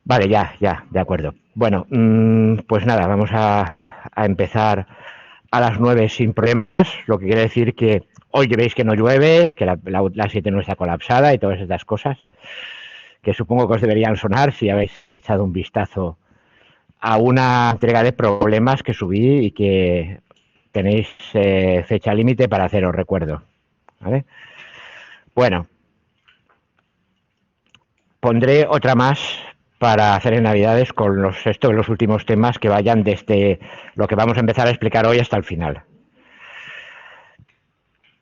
Vale, ya, de acuerdo. Bueno, pues nada, vamos a empezar a las 9 sin problemas, lo que quiere decir que hoy veis que no llueve, que la 7 no está colapsada y todas estas cosas, que supongo que os deberían sonar si habéis echado un vistazo a una entrega de problemas que subí y que tenéis fecha límite para haceros recuerdo. ¿Vale? Bueno, pondré otra más para hacer en Navidades con los últimos temas que vayan desde lo que vamos a empezar a explicar hoy hasta el final.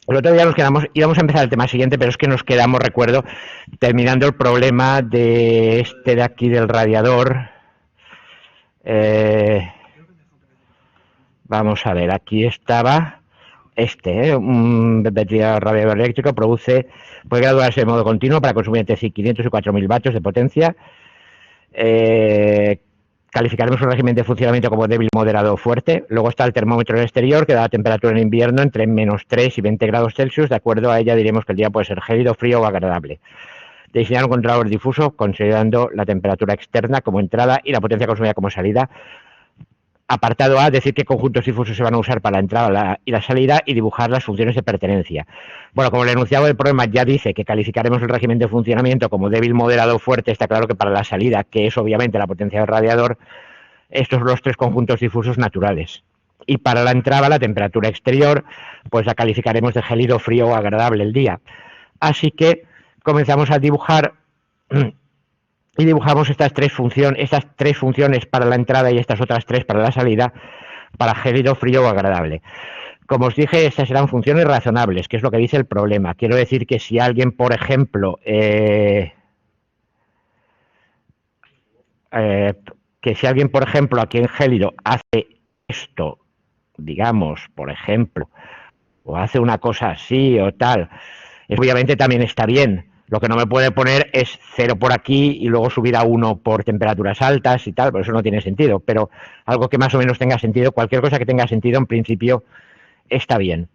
El otro día nos quedamos, íbamos a empezar el tema siguiente, pero es que nos quedamos, recuerdo, terminando el problema de este de aquí del radiador. Eh, Vamos a ver, aquí estaba un radiador eléctrico puede graduarse de modo continuo para consumir entre 500 y 4000 vatios de potencia. Eh, Calificaremos un régimen de funcionamiento como débil, moderado o fuerte. Luego está el termómetro en el exterior, que da la temperatura en invierno entre menos 3 y 20 grados Celsius. De acuerdo a ella diremos que el día puede ser gélido, frío o agradable. Diseñar un controlador difuso considerando la temperatura externa como entrada y la potencia consumida como salida. Apartado A, decir qué conjuntos difusos se van a usar para la entrada y la salida y dibujar las funciones de pertenencia. Bueno, como el enunciado del problema ya dice que calificaremos el régimen de funcionamiento como débil, moderado o fuerte, está claro que para la salida, que es obviamente la potencia del radiador, estos son los tres conjuntos difusos naturales. Y para la entrada, la temperatura exterior, pues la calificaremos de gélido, frío o agradable el día. Así que comenzamos a dibujar y dibujamos estas tres funciones para la entrada y estas otras tres para la salida, para gélido, frío o agradable. Como os dije, estas serán funciones razonables, que es lo que dice el problema. Quiero decir que si alguien, por ejemplo, eh, aquí en gélido hace esto, digamos, por ejemplo, o hace una cosa así o tal, obviamente también está bien. Lo que no me puede poner es 0 por aquí y luego subir a 1 por temperaturas altas y tal, por eso no tiene sentido. Pero algo que más o menos tenga sentido, cualquier cosa que tenga sentido, en principio está bien.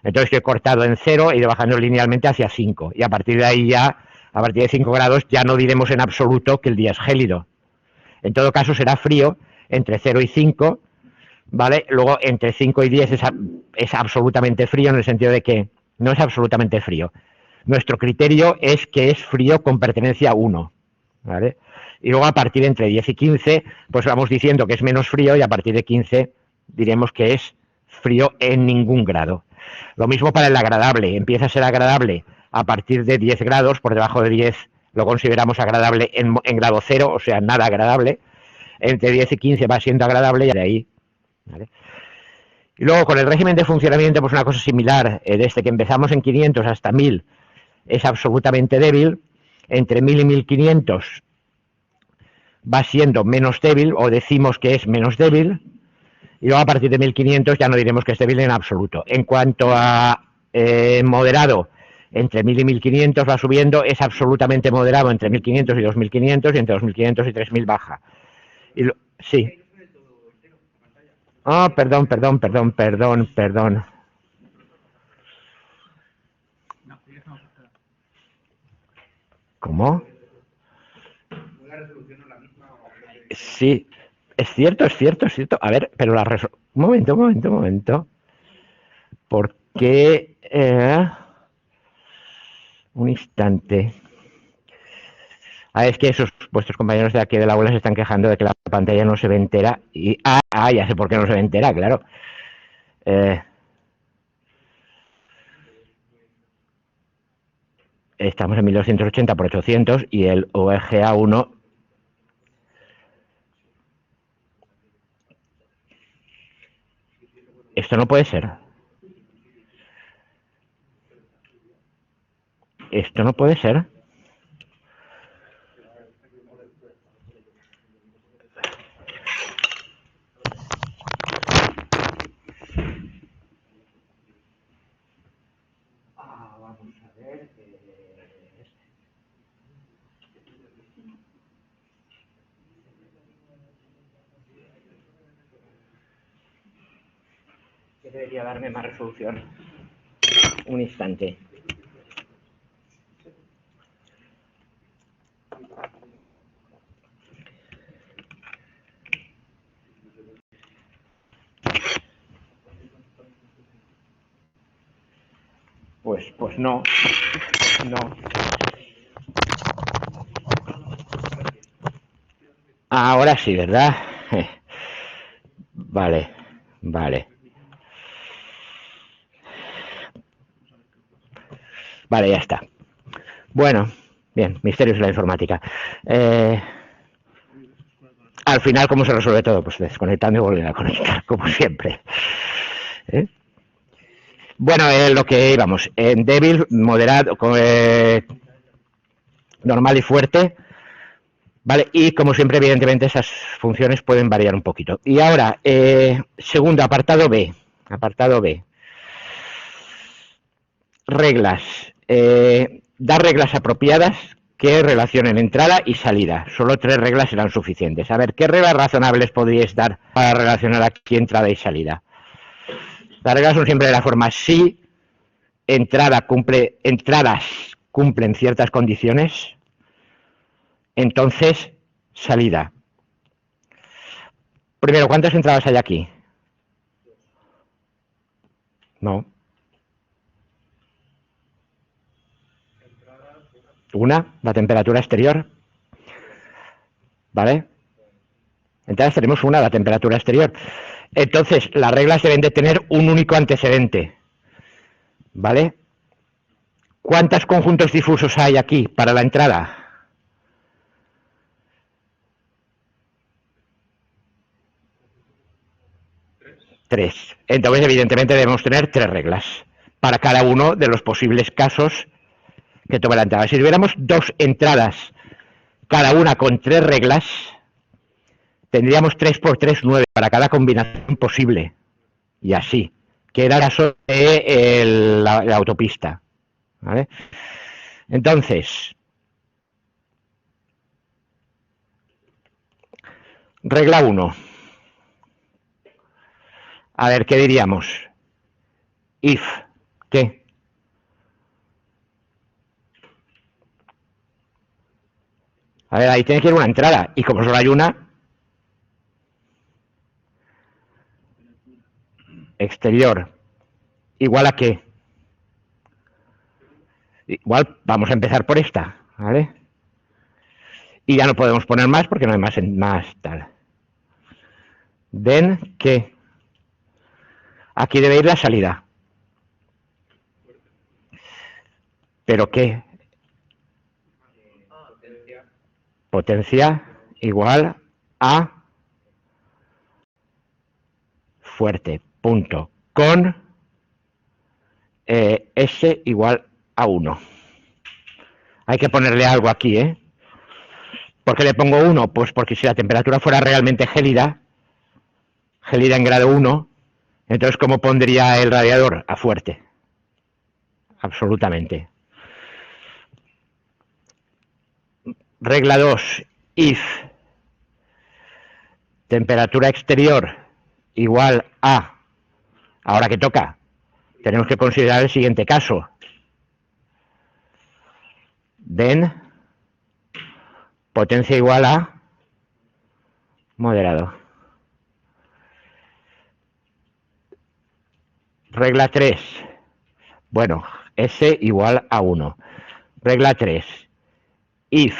Entonces yo he cortado en 0 e ido bajando linealmente hacia 5. Y a partir de ahí ya, a partir de 5 grados, ya no diremos en absoluto que el día es gélido. En todo caso será frío entre 0 y 5, ¿vale? Luego entre 5 y 10 es absolutamente frío en el sentido de que no es absolutamente frío. Nuestro criterio es que es frío con pertenencia a 1, ¿vale? Y luego a partir de entre 10 y 15, pues vamos diciendo que es menos frío y a partir de 15 diremos que es frío en ningún grado. Lo mismo para el agradable, empieza a ser agradable a partir de 10 grados, por debajo de 10 lo consideramos agradable en grado 0, o sea, nada agradable. Entre 10 y 15 va siendo agradable y de ahí, ¿vale? Y luego con el régimen de funcionamiento, pues una cosa similar, desde que empezamos en 500 hasta 1000 es absolutamente débil, entre 1000 y 1500 va siendo menos débil o decimos que es menos débil, y luego a partir de 1500 ya no diremos que es débil en absoluto. En cuanto a moderado, entre 1000 y 1500 va subiendo, es absolutamente moderado entre 1500 y 2500 y entre 2500 y 3000 baja. Sí. Ah, perdón. ¿Cómo? Sí, es cierto. A ver, pero un momento. ¿Por qué? Un instante. Es que esos vuestros compañeros de aquí de la aula se están quejando de que la pantalla no se ve entera. Ya sé por qué no se ve entera, claro. Eh, Estamos en 1280 por 800 y el OEGA 1. Esto no puede ser. Esto no puede ser. Vamos a ver. Que debería darme más resolución. Un instante. pues no. No. Ahora sí, ¿verdad? Vale, vale. Vale, ya está. Bueno, bien, misterios de la informática. Al final, ¿cómo se resuelve todo? Pues desconectando y volviendo a conectar, como siempre. ¿Eh? Bueno, lo que íbamos, en débil, moderado, normal y fuerte, ¿vale? Y como siempre, evidentemente, esas funciones pueden variar un poquito. Y ahora, segundo, apartado B. Apartado B. Reglas. Dar reglas apropiadas que relacionen entrada y salida. Solo 3 reglas serán suficientes. A ver, ¿qué reglas razonables podríais dar para relacionar aquí entrada y salida? Las reglas son siempre de la forma si entradas cumplen ciertas condiciones, entonces salida. Primero, ¿cuántas entradas hay aquí? No. Una, la temperatura exterior. ¿Vale? Entonces tenemos una, la temperatura exterior. Entonces, las reglas deben de tener un único antecedente. ¿Vale? ¿Cuántos conjuntos difusos hay aquí para la entrada? 3. Entonces, evidentemente, debemos tener 3 reglas para cada uno de los posibles casos que tome la entrada. Si tuviéramos 2 entradas, cada una con 3 reglas, tendríamos 3 por 3, 9 para cada combinación posible. Y así. Que era el caso de la autopista. ¿Vale? Entonces, regla 1. A ver, ¿qué diríamos? If. ¿Qué? A ver, ahí tiene que ir una entrada. Y como solo hay una, exterior. ¿Igual a qué? Igual vamos a empezar por esta, ¿vale? Y ya no podemos poner más porque no hay más tal. Then, ¿qué? Aquí debe ir la salida. ¿Pero qué? Potencia igual a fuerte, punto. Con S igual a 1. Hay que ponerle algo aquí, ¿eh? ¿Por qué le pongo 1? Pues porque si la temperatura fuera realmente gélida en grado 1, entonces ¿cómo pondría el radiador? A fuerte. Absolutamente. Regla 2. If temperatura exterior igual a... Ahora que toca, tenemos que considerar el siguiente caso. Then, potencia igual a moderado. Regla 3. Bueno, S igual a 1. Regla 3. If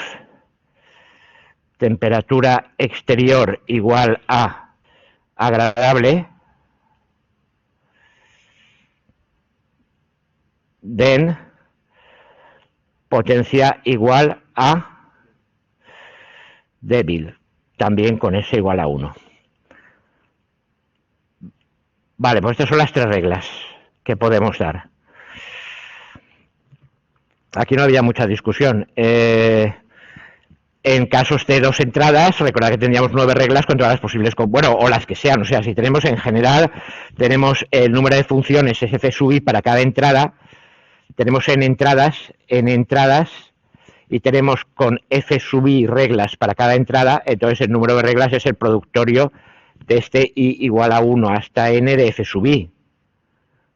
temperatura exterior igual a agradable, then potencia igual a débil, también con S igual a 1. Vale, pues estas son las 3 reglas que podemos dar. Aquí no había mucha discusión. En casos de 2 entradas, recordad que tendríamos 9 reglas con todas las posibles, bueno, o las que sean. O sea, si tenemos en general, tenemos el número de funciones SF sub i para cada entrada, tenemos en entradas, y tenemos con F sub i reglas para cada entrada, entonces el número de reglas es el productorio de este i igual a 1 hasta n de F sub i.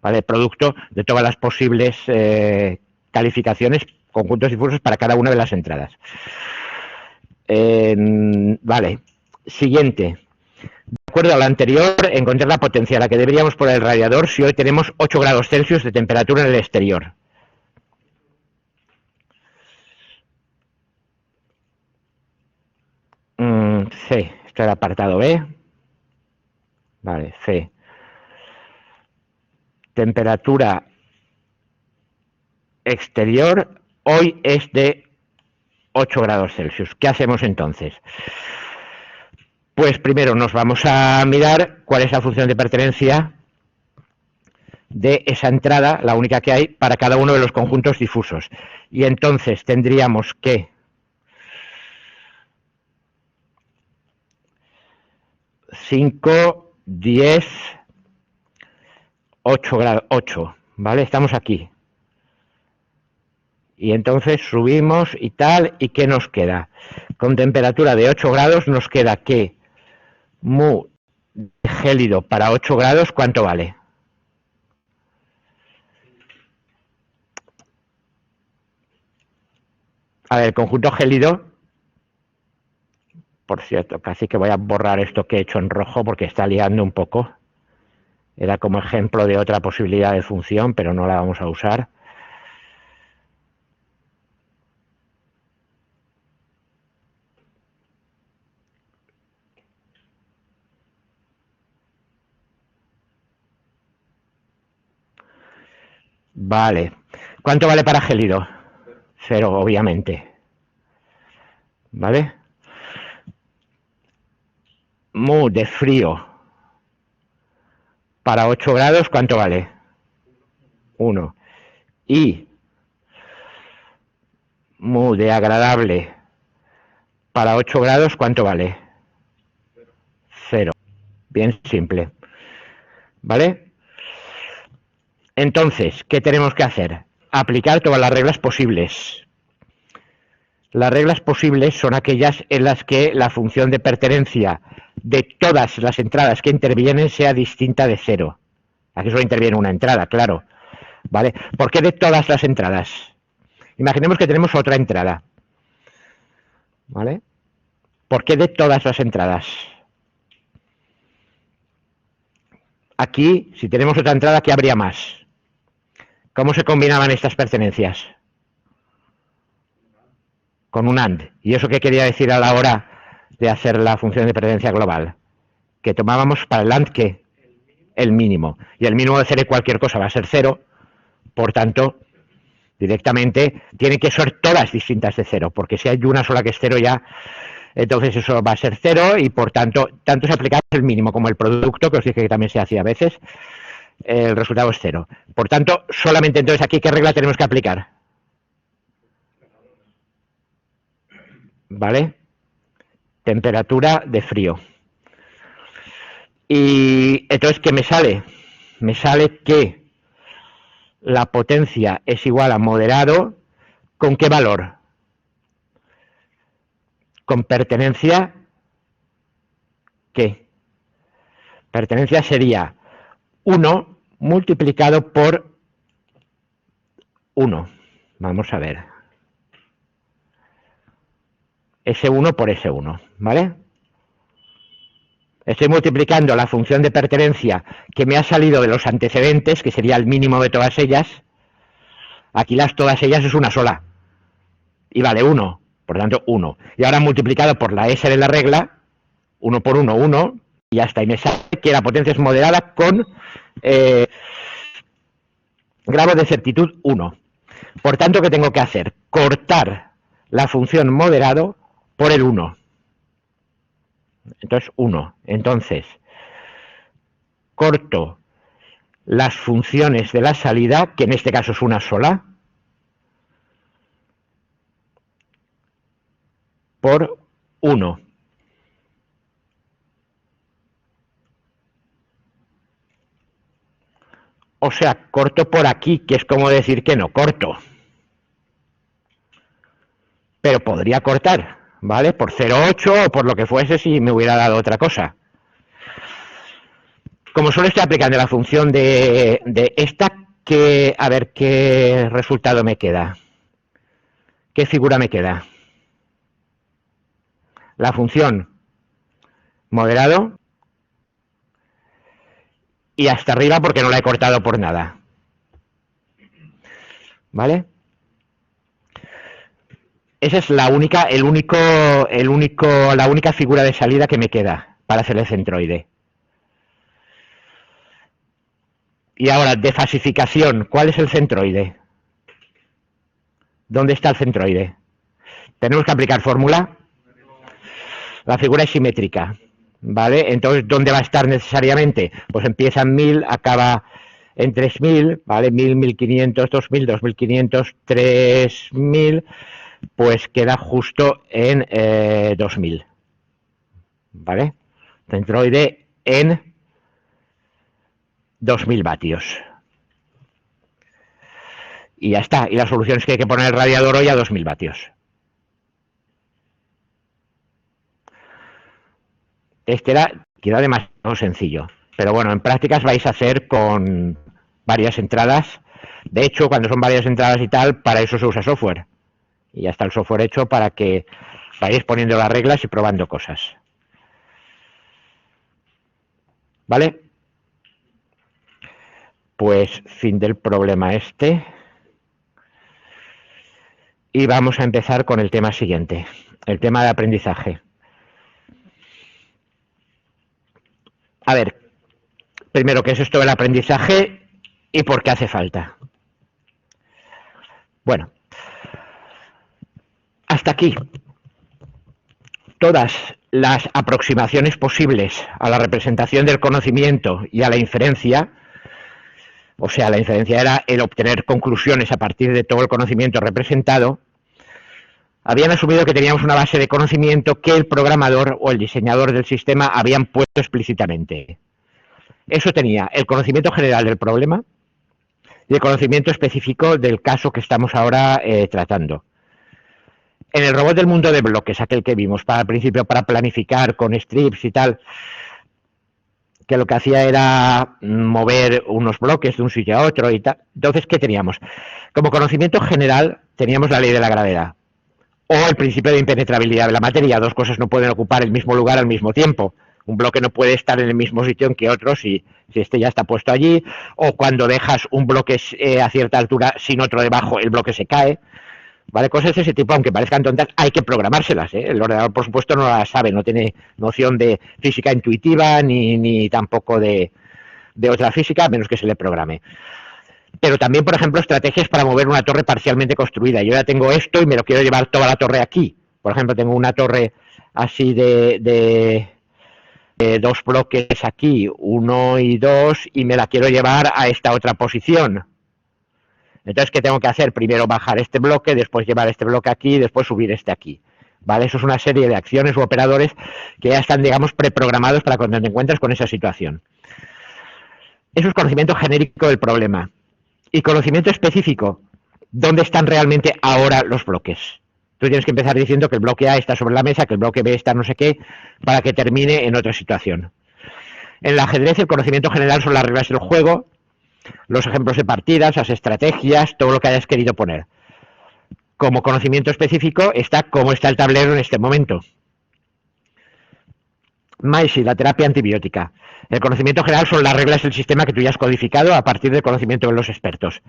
¿Vale? Producto de todas las posibles calificaciones, conjuntos difusos para cada una de las entradas. Vale, siguiente. De acuerdo a lo anterior, encontrar la potencia a la que deberíamos poner el radiador si hoy tenemos 8 grados Celsius de temperatura en el exterior. C, esto era apartado B. Vale, C. Temperatura exterior hoy es de 8 grados Celsius. ¿Qué hacemos entonces? Pues primero nos vamos a mirar cuál es la función de pertenencia de esa entrada, la única que hay, para cada uno de los conjuntos difusos. Y entonces tendríamos que cinco, 10, 8 grados, 8, ¿vale? Estamos aquí. Y entonces subimos y tal, ¿y qué nos queda? Con temperatura de 8 grados nos queda que mu gélido para 8 grados, ¿cuánto vale? A ver, el conjunto gélido, por cierto, casi que voy a borrar esto que he hecho en rojo porque está liando un poco. Era como ejemplo de otra posibilidad de función, pero no la vamos a usar. Vale. ¿Cuánto vale para gélido? 0, obviamente. ¿Vale? Mu de frío para 8 grados, ¿cuánto vale? 1. Y mu de agradable para 8 grados, ¿cuánto vale? 0. Bien simple. ¿Vale? Entonces, ¿qué tenemos que hacer? Aplicar todas las reglas posibles. Las reglas posibles son aquellas en las que la función de pertenencia de todas las entradas que intervienen sea distinta de 0. Aquí solo interviene una entrada, claro. ¿Vale? ¿Por qué de todas las entradas? Imaginemos que tenemos otra entrada. ¿Vale? ¿Por qué de todas las entradas? Aquí, si tenemos otra entrada, ¿qué habría más? ¿Cómo se combinaban estas pertenencias? Con un AND. ¿Y eso qué quería decir a la hora de hacer la función de pertenencia global? Que tomábamos para el AND, ¿qué? El mínimo. Y el mínimo de 0 y cualquier cosa va a ser 0. Por tanto, directamente tienen que ser todas distintas de 0. Porque si hay una sola que es 0 ya, entonces eso va a ser 0 y por tanto, tanto se aplica el mínimo como el producto, que os dije que también se hacía a veces, el resultado es 0. Por tanto, solamente entonces aquí, ¿qué regla tenemos que aplicar? ¿Vale? Temperatura de frío. Y entonces, ¿qué me sale? Me sale que la potencia es igual a moderado, ¿con qué valor? Con pertenencia, ¿qué? Pertenencia sería 1 multiplicado por 1. Vamos a ver. S1 por S1, ¿vale? Estoy multiplicando la función de pertenencia que me ha salido de los antecedentes, que sería el mínimo de todas ellas. Aquí todas ellas es una sola. Y vale 1, por tanto 1. Y ahora multiplicado por la S de la regla, 1 por 1, 1, y ya está. Y me sale que la potencia es moderada con grado de certitud 1. Por tanto, ¿qué tengo que hacer? Cortar la función moderado por el 1. Entonces, 1. Entonces, corto las funciones de la salida, que en este caso es una sola, por 1. O sea, corto por aquí, que es como decir que no corto. Pero podría cortar, ¿vale? Por 0,8 o por lo que fuese si me hubiera dado otra cosa. Como solo estoy aplicando la función de esta, que, a ver qué resultado me queda. ¿Qué figura me queda? La función moderado y hasta arriba porque no la he cortado por nada. ¿Vale? Esa es la única figura de salida que me queda para hacer el centroide. Y ahora, de fasificación, ¿cuál es el centroide? ¿Dónde está el centroide? ¿Tenemos que aplicar fórmula? La figura es simétrica, ¿vale? Entonces, ¿dónde va a estar necesariamente? Pues empieza en 1000, acaba en 3000, ¿vale? 1000, 1500, 2000, 2500, 3000, pues queda justo en 2000, ¿vale? Centroide en 2000 vatios. Y ya está. Y la solución es que hay que poner el radiador hoy a 2000 vatios. Queda demasiado sencillo. Pero bueno, en prácticas vais a hacer con varias entradas. De hecho, cuando son varias entradas y tal, para eso se usa software. Y ya está el software hecho para que vayáis poniendo las reglas y probando cosas. ¿Vale? Pues fin del problema este. Y vamos a empezar con el tema siguiente, el tema de aprendizaje. A ver, primero, ¿qué es esto del aprendizaje y por qué hace falta? Bueno, hasta aquí todas las aproximaciones posibles a la representación del conocimiento y a la inferencia. O sea, la inferencia era el obtener conclusiones a partir de todo el conocimiento representado. Habían asumido que teníamos una base de conocimiento que el programador o el diseñador del sistema habían puesto explícitamente. Eso tenía el conocimiento general del problema y el conocimiento específico del caso que estamos ahora tratando. En el robot del mundo de bloques, aquel que vimos para el principio, para planificar con strips y tal, que lo que hacía era mover unos bloques de un sitio a otro y tal. Entonces, ¿qué teníamos? Como conocimiento general, teníamos la ley de la gravedad o el principio de impenetrabilidad de la materia. Dos cosas no pueden ocupar el mismo lugar al mismo tiempo. Un bloque no puede estar en el mismo sitio que otro si este ya está puesto allí, o cuando dejas un bloque a cierta altura sin otro debajo, el bloque se cae. ¿Vale? Cosas de ese tipo, aunque parezcan tontas, hay que programárselas, ¿eh? El ordenador, por supuesto, no las sabe, no tiene noción de física intuitiva ni tampoco de otra física, a menos que se le programe. Pero también, por ejemplo, estrategias para mover una torre parcialmente construida. Yo ya tengo esto y me lo quiero llevar toda la torre aquí. Por ejemplo, tengo una torre así de dos bloques aquí, 1 y 2, y me la quiero llevar a esta otra posición. Entonces, ¿qué tengo que hacer? Primero bajar este bloque, después llevar este bloque aquí, después subir este aquí. ¿Vale? Eso es una serie de acciones u operadores que ya están, digamos, preprogramados para cuando te encuentres con esa situación. Eso es conocimiento genérico del problema. Y conocimiento específico, ¿dónde están realmente ahora los bloques? Tú tienes que empezar diciendo que el bloque A está sobre la mesa, que el bloque B está no sé qué, para que termine en otra situación. En el ajedrez, el conocimiento general son las reglas del juego, los ejemplos de partidas, las estrategias, todo lo que hayas querido poner. Como conocimiento específico está cómo está el tablero en este momento. MAISI, la terapia antibiótica. El conocimiento general son las reglas del sistema que tú ya has codificado a partir del conocimiento de los expertos.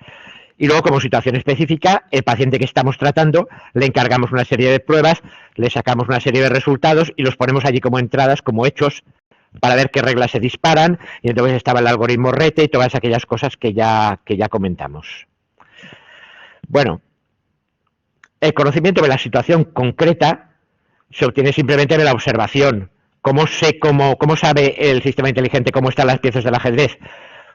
Y luego, como situación específica, el paciente que estamos tratando, le encargamos una serie de pruebas, le sacamos una serie de resultados y los ponemos allí como entradas, como hechos, para ver qué reglas se disparan, y entonces estaba el algoritmo RETE y todas aquellas cosas que ya comentamos. Bueno, el conocimiento de la situación concreta se obtiene simplemente de la observación. ¿Cómo sabe el sistema inteligente cómo están las piezas del ajedrez?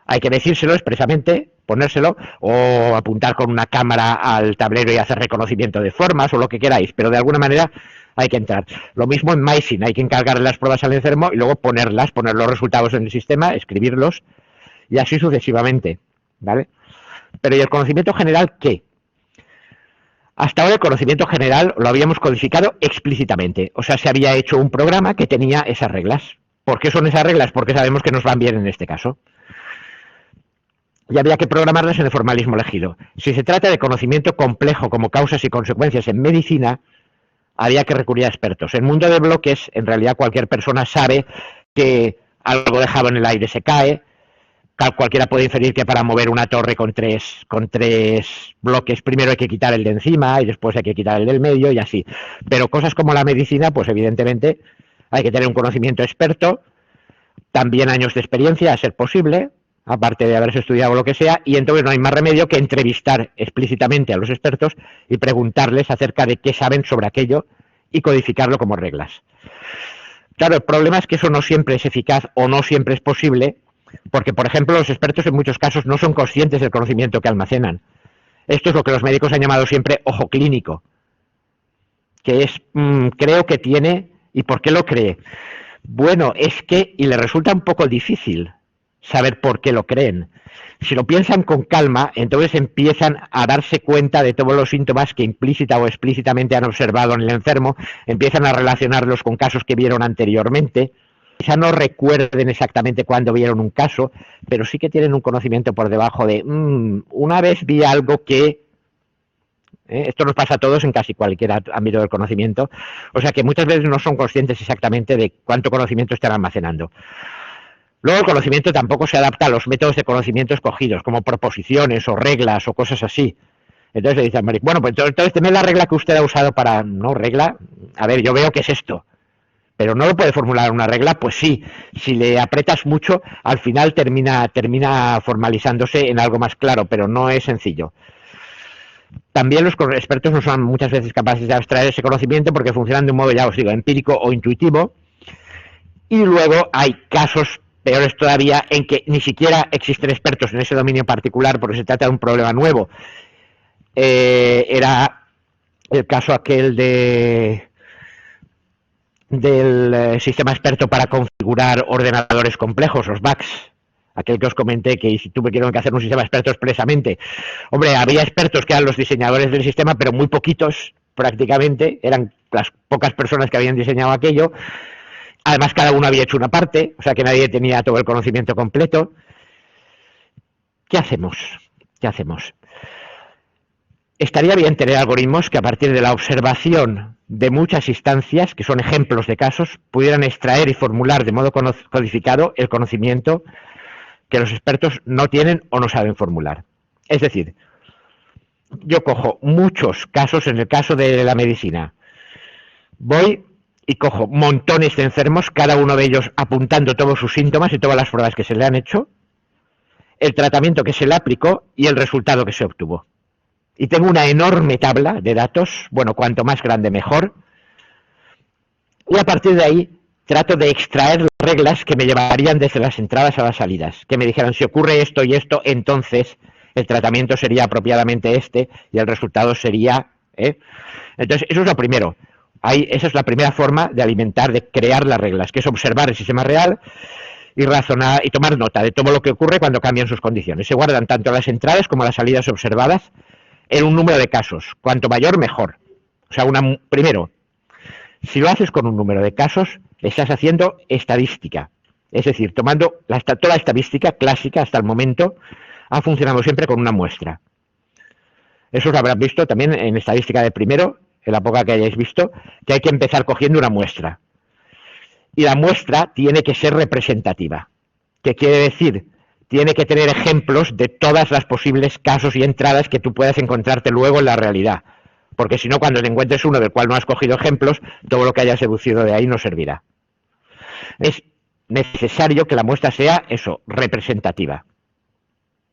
Hay que decírselo expresamente, ponérselo, o apuntar con una cámara al tablero y hacer reconocimiento de formas, o lo que queráis, pero de alguna manera hay que entrar. Lo mismo en MySyn, hay que encargarle las pruebas al enfermo y luego poner los resultados en el sistema, escribirlos, y así sucesivamente, ¿vale? Pero ¿y el conocimiento general qué? Hasta ahora el conocimiento general lo habíamos codificado explícitamente, o sea, se había hecho un programa que tenía esas reglas. ¿Por qué son esas reglas? Porque sabemos que nos van bien en este caso. Y había que programarlas en el formalismo elegido. Si se trata de conocimiento complejo como causas y consecuencias en medicina, había que recurrir a expertos. En el mundo de bloques, en realidad cualquier persona sabe que algo dejado en el aire se cae, cualquiera puede inferir que para mover una torre con tres bloques, primero hay que quitar el de encima y después hay que quitar el del medio y así. Pero cosas como la medicina, pues evidentemente hay que tener un conocimiento experto, también años de experiencia, a ser posible, aparte de haberse estudiado lo que sea, y entonces no hay más remedio que entrevistar explícitamente a los expertos y preguntarles acerca de qué saben sobre aquello y codificarlo como reglas. Claro, el problema es que eso no siempre es eficaz o no siempre es posible, porque, por ejemplo, los expertos en muchos casos no son conscientes del conocimiento que almacenan. Esto es lo que los médicos han llamado siempre ojo clínico, que es, creo que tiene, ¿y por qué lo cree? Bueno, es que, y le resulta un poco difícil saber por qué lo creen. Si lo piensan con calma, entonces empiezan a darse cuenta de todos los síntomas que implícita o explícitamente han observado en el enfermo, empiezan a relacionarlos con casos que vieron anteriormente. Quizá no recuerden exactamente cuándo vieron un caso, pero sí que tienen un conocimiento por debajo de, una vez vi algo que... Esto nos pasa a todos en casi cualquier ámbito del conocimiento, o sea que muchas veces no son conscientes exactamente de cuánto conocimiento están almacenando. Luego el conocimiento tampoco se adapta a los métodos de conocimiento escogidos, como proposiciones o reglas o cosas así. Entonces le dicen, bueno, pues entonces tened la regla que usted ha usado para... No, regla, a ver, yo veo que es esto, pero no lo puede formular una regla, pues sí, si le apretas mucho, al final termina formalizándose en algo más claro, pero no es sencillo. También los expertos no son muchas veces capaces de abstraer ese conocimiento porque funcionan de un modo, ya os digo, empírico o intuitivo. Y luego hay casos peores todavía en que ni siquiera existen expertos en ese dominio particular porque se trata de un problema nuevo. Era el caso aquel del sistema experto para configurar ordenadores complejos, los BACs. Aquel que os comenté que si tuvieron que hacer un sistema experto expresamente. Hombre, había expertos que eran los diseñadores del sistema, pero muy poquitos prácticamente, eran las pocas personas que habían diseñado aquello. Además, cada uno había hecho una parte, o sea que nadie tenía todo el conocimiento completo. ¿Qué hacemos? ¿Qué hacemos? Estaría bien tener algoritmos que a partir de la observación de muchas instancias, que son ejemplos de casos, pudieran extraer y formular de modo codificado el conocimiento que los expertos no tienen o no saben formular. Es decir, yo cojo muchos casos, en el caso de la medicina, voy y cojo montones de enfermos, cada uno de ellos apuntando todos sus síntomas y todas las pruebas que se le han hecho, el tratamiento que se le aplicó y el resultado que se obtuvo. Y tengo una enorme tabla de datos, bueno, cuanto más grande mejor, y a partir de ahí trato de extraer las reglas que me llevarían desde las entradas a las salidas, que me dijeran si ocurre esto y esto, entonces el tratamiento sería apropiadamente este y el resultado sería... Entonces, eso es lo primero. Esa es la primera forma de alimentar, de crear las reglas, que es observar el sistema real y razonar y tomar nota de todo lo que ocurre cuando cambian sus condiciones. Se guardan tanto las entradas como las salidas observadas en un número de casos. Cuanto mayor, mejor. O sea, primero, si lo haces con un número de casos, estás haciendo estadística. Es decir, tomando toda la estadística clásica hasta el momento, ha funcionado siempre con una muestra. Eso lo habrán visto también en estadística de primero, en la poca que hayáis visto, que hay que empezar cogiendo una muestra. Y la muestra tiene que ser representativa. ¿Qué quiere decir? Tiene que tener ejemplos de todas las posibles casos y entradas que tú puedas encontrarte luego en la realidad. Porque si no, cuando te encuentres uno del cual no has cogido ejemplos, todo lo que hayas deducido de ahí no servirá. Es necesario que la muestra sea eso, representativa.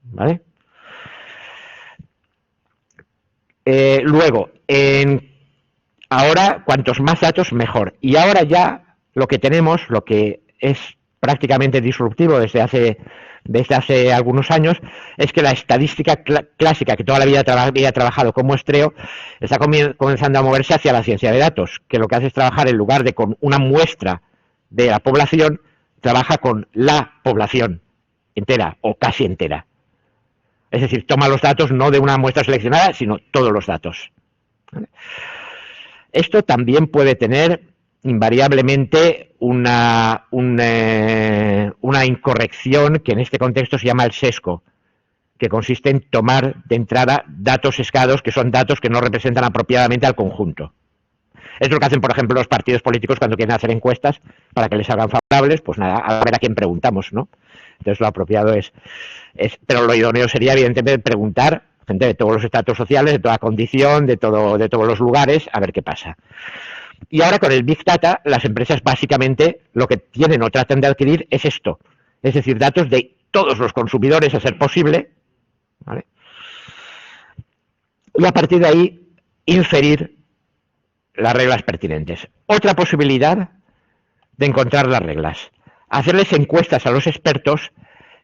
¿Vale? Luego, ahora, cuantos más datos, mejor. Y ahora ya lo que tenemos, lo que es prácticamente disruptivo desde hace algunos años, es que la estadística clásica, que toda la vida había trabajado con muestreo, está comenzando a moverse hacia la ciencia de datos, que lo que hace es trabajar en lugar de con una muestra de la población, trabaja con la población entera o casi entera. Es decir, toma los datos no de una muestra seleccionada, sino todos los datos. ¿Vale? Esto también puede tener invariablemente una incorrección que en este contexto se llama el sesgo, que consiste en tomar de entrada datos sesgados, que son datos que no representan apropiadamente al conjunto. Es lo que hacen, por ejemplo, los partidos políticos cuando quieren hacer encuestas para que les hagan favorables, pues nada, a ver a quién preguntamos, ¿no? Entonces lo apropiado pero lo idóneo sería evidentemente preguntar a gente de todos los estratos sociales, de toda condición, de todos los lugares, a ver qué pasa. Y ahora con el Big Data, las empresas básicamente lo que tienen o tratan de adquirir es esto, es decir, datos de todos los consumidores a ser posible, ¿vale? Y a partir de ahí inferir las reglas pertinentes. Otra posibilidad de encontrar las reglas, hacerles encuestas a los expertos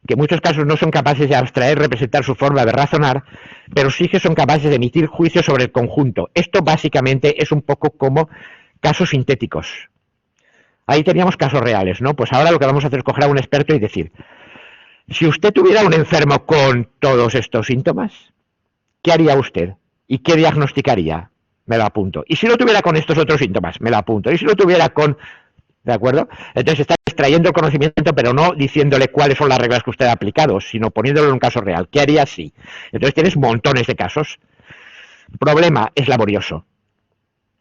que en muchos casos no son capaces de abstraer, representar su forma de razonar, pero sí que son capaces de emitir juicios sobre el conjunto. Esto básicamente es un poco como casos sintéticos. Ahí teníamos casos reales, ¿no? Pues ahora lo que vamos a hacer es coger a un experto y decir, si usted tuviera un enfermo con todos estos síntomas, ¿qué haría usted? ¿Y qué diagnosticaría? Me lo apunto. Y si lo tuviera con estos otros síntomas, me lo apunto. Y si lo tuviera con... ¿De acuerdo? Entonces está extrayendo el conocimiento, pero no diciéndole cuáles son las reglas que usted ha aplicado, sino poniéndolo en un caso real. ¿Qué haría si? Entonces tienes montones de casos. El problema es laborioso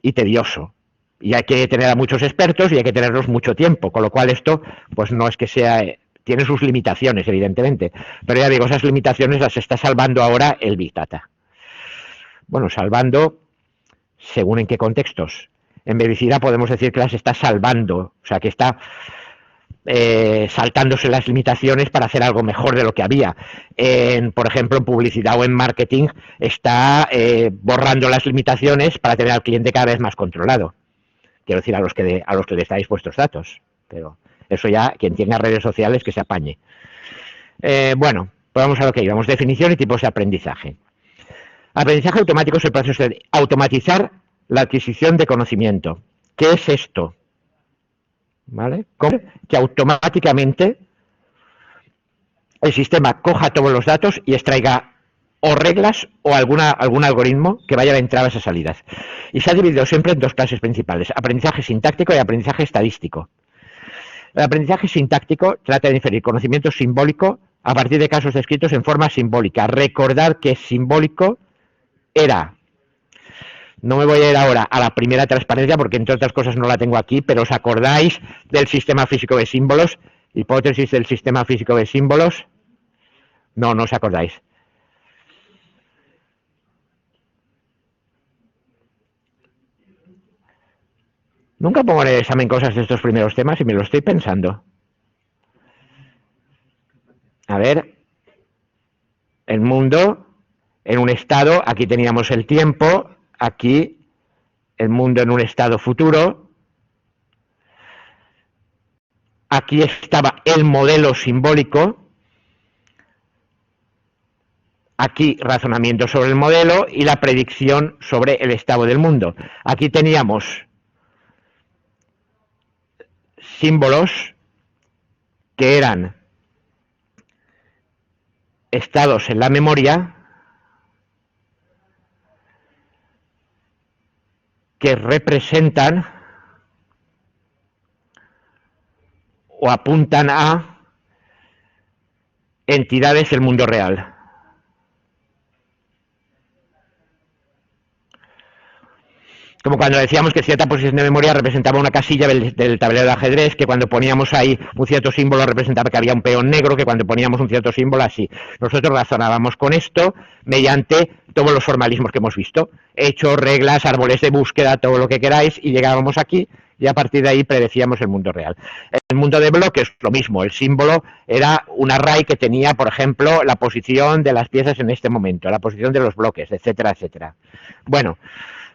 y tedioso. Y hay que tener a muchos expertos y hay que tenerlos mucho tiempo. Con lo cual esto, pues no es que sea... Tiene sus limitaciones, evidentemente. Pero ya digo, esas limitaciones las está salvando ahora el Big Data. Bueno, salvando según en qué contextos. En medicina podemos decir que las está salvando, o sea, que está saltándose las limitaciones para hacer algo mejor de lo que había. Por ejemplo, en publicidad o en marketing está borrando las limitaciones para tener al cliente cada vez más controlado. Quiero decir, a los que les dais vuestros datos. Pero eso ya, quien tenga redes sociales, que se apañe. Bueno, pues vamos a lo que íbamos. Definición y tipos de aprendizaje. Aprendizaje automático es el proceso de automatizar la adquisición de conocimiento. ¿Qué es esto? ¿Vale? Que automáticamente el sistema coja todos los datos y extraiga o reglas o algún algoritmo que vaya de entradas a salidas. Y se ha dividido siempre en dos clases principales, aprendizaje sintáctico y aprendizaje estadístico. El aprendizaje sintáctico trata de inferir conocimiento simbólico a partir de casos descritos en forma simbólica. Recordar que simbólico era... No me voy a ir ahora a la primera transparencia porque entre otras cosas no la tengo aquí, pero ¿os acordáis del sistema físico de símbolos? Hipótesis del sistema físico de símbolos. No, no os acordáis. Nunca pongo en el examen cosas de estos primeros temas y me lo estoy pensando. A ver. El mundo en un estado, aquí teníamos el tiempo, aquí el mundo en un estado futuro, aquí estaba el modelo simbólico, aquí razonamiento sobre el modelo y la predicción sobre el estado del mundo. Aquí teníamos símbolos que eran estados en la memoria que representan o apuntan a entidades del mundo real. Como cuando decíamos que cierta posición de memoria representaba una casilla del tablero de ajedrez, que cuando poníamos ahí un cierto símbolo representaba que había un peón negro, que cuando poníamos un cierto símbolo así. Nosotros razonábamos con esto mediante todos los formalismos que hemos visto. Hechos, reglas, árboles de búsqueda, todo lo que queráis, y llegábamos aquí y a partir de ahí predecíamos el mundo real. El mundo de bloques, lo mismo. El símbolo era un array que tenía, por ejemplo, la posición de las piezas en este momento, la posición de los bloques, etcétera, etcétera. Bueno,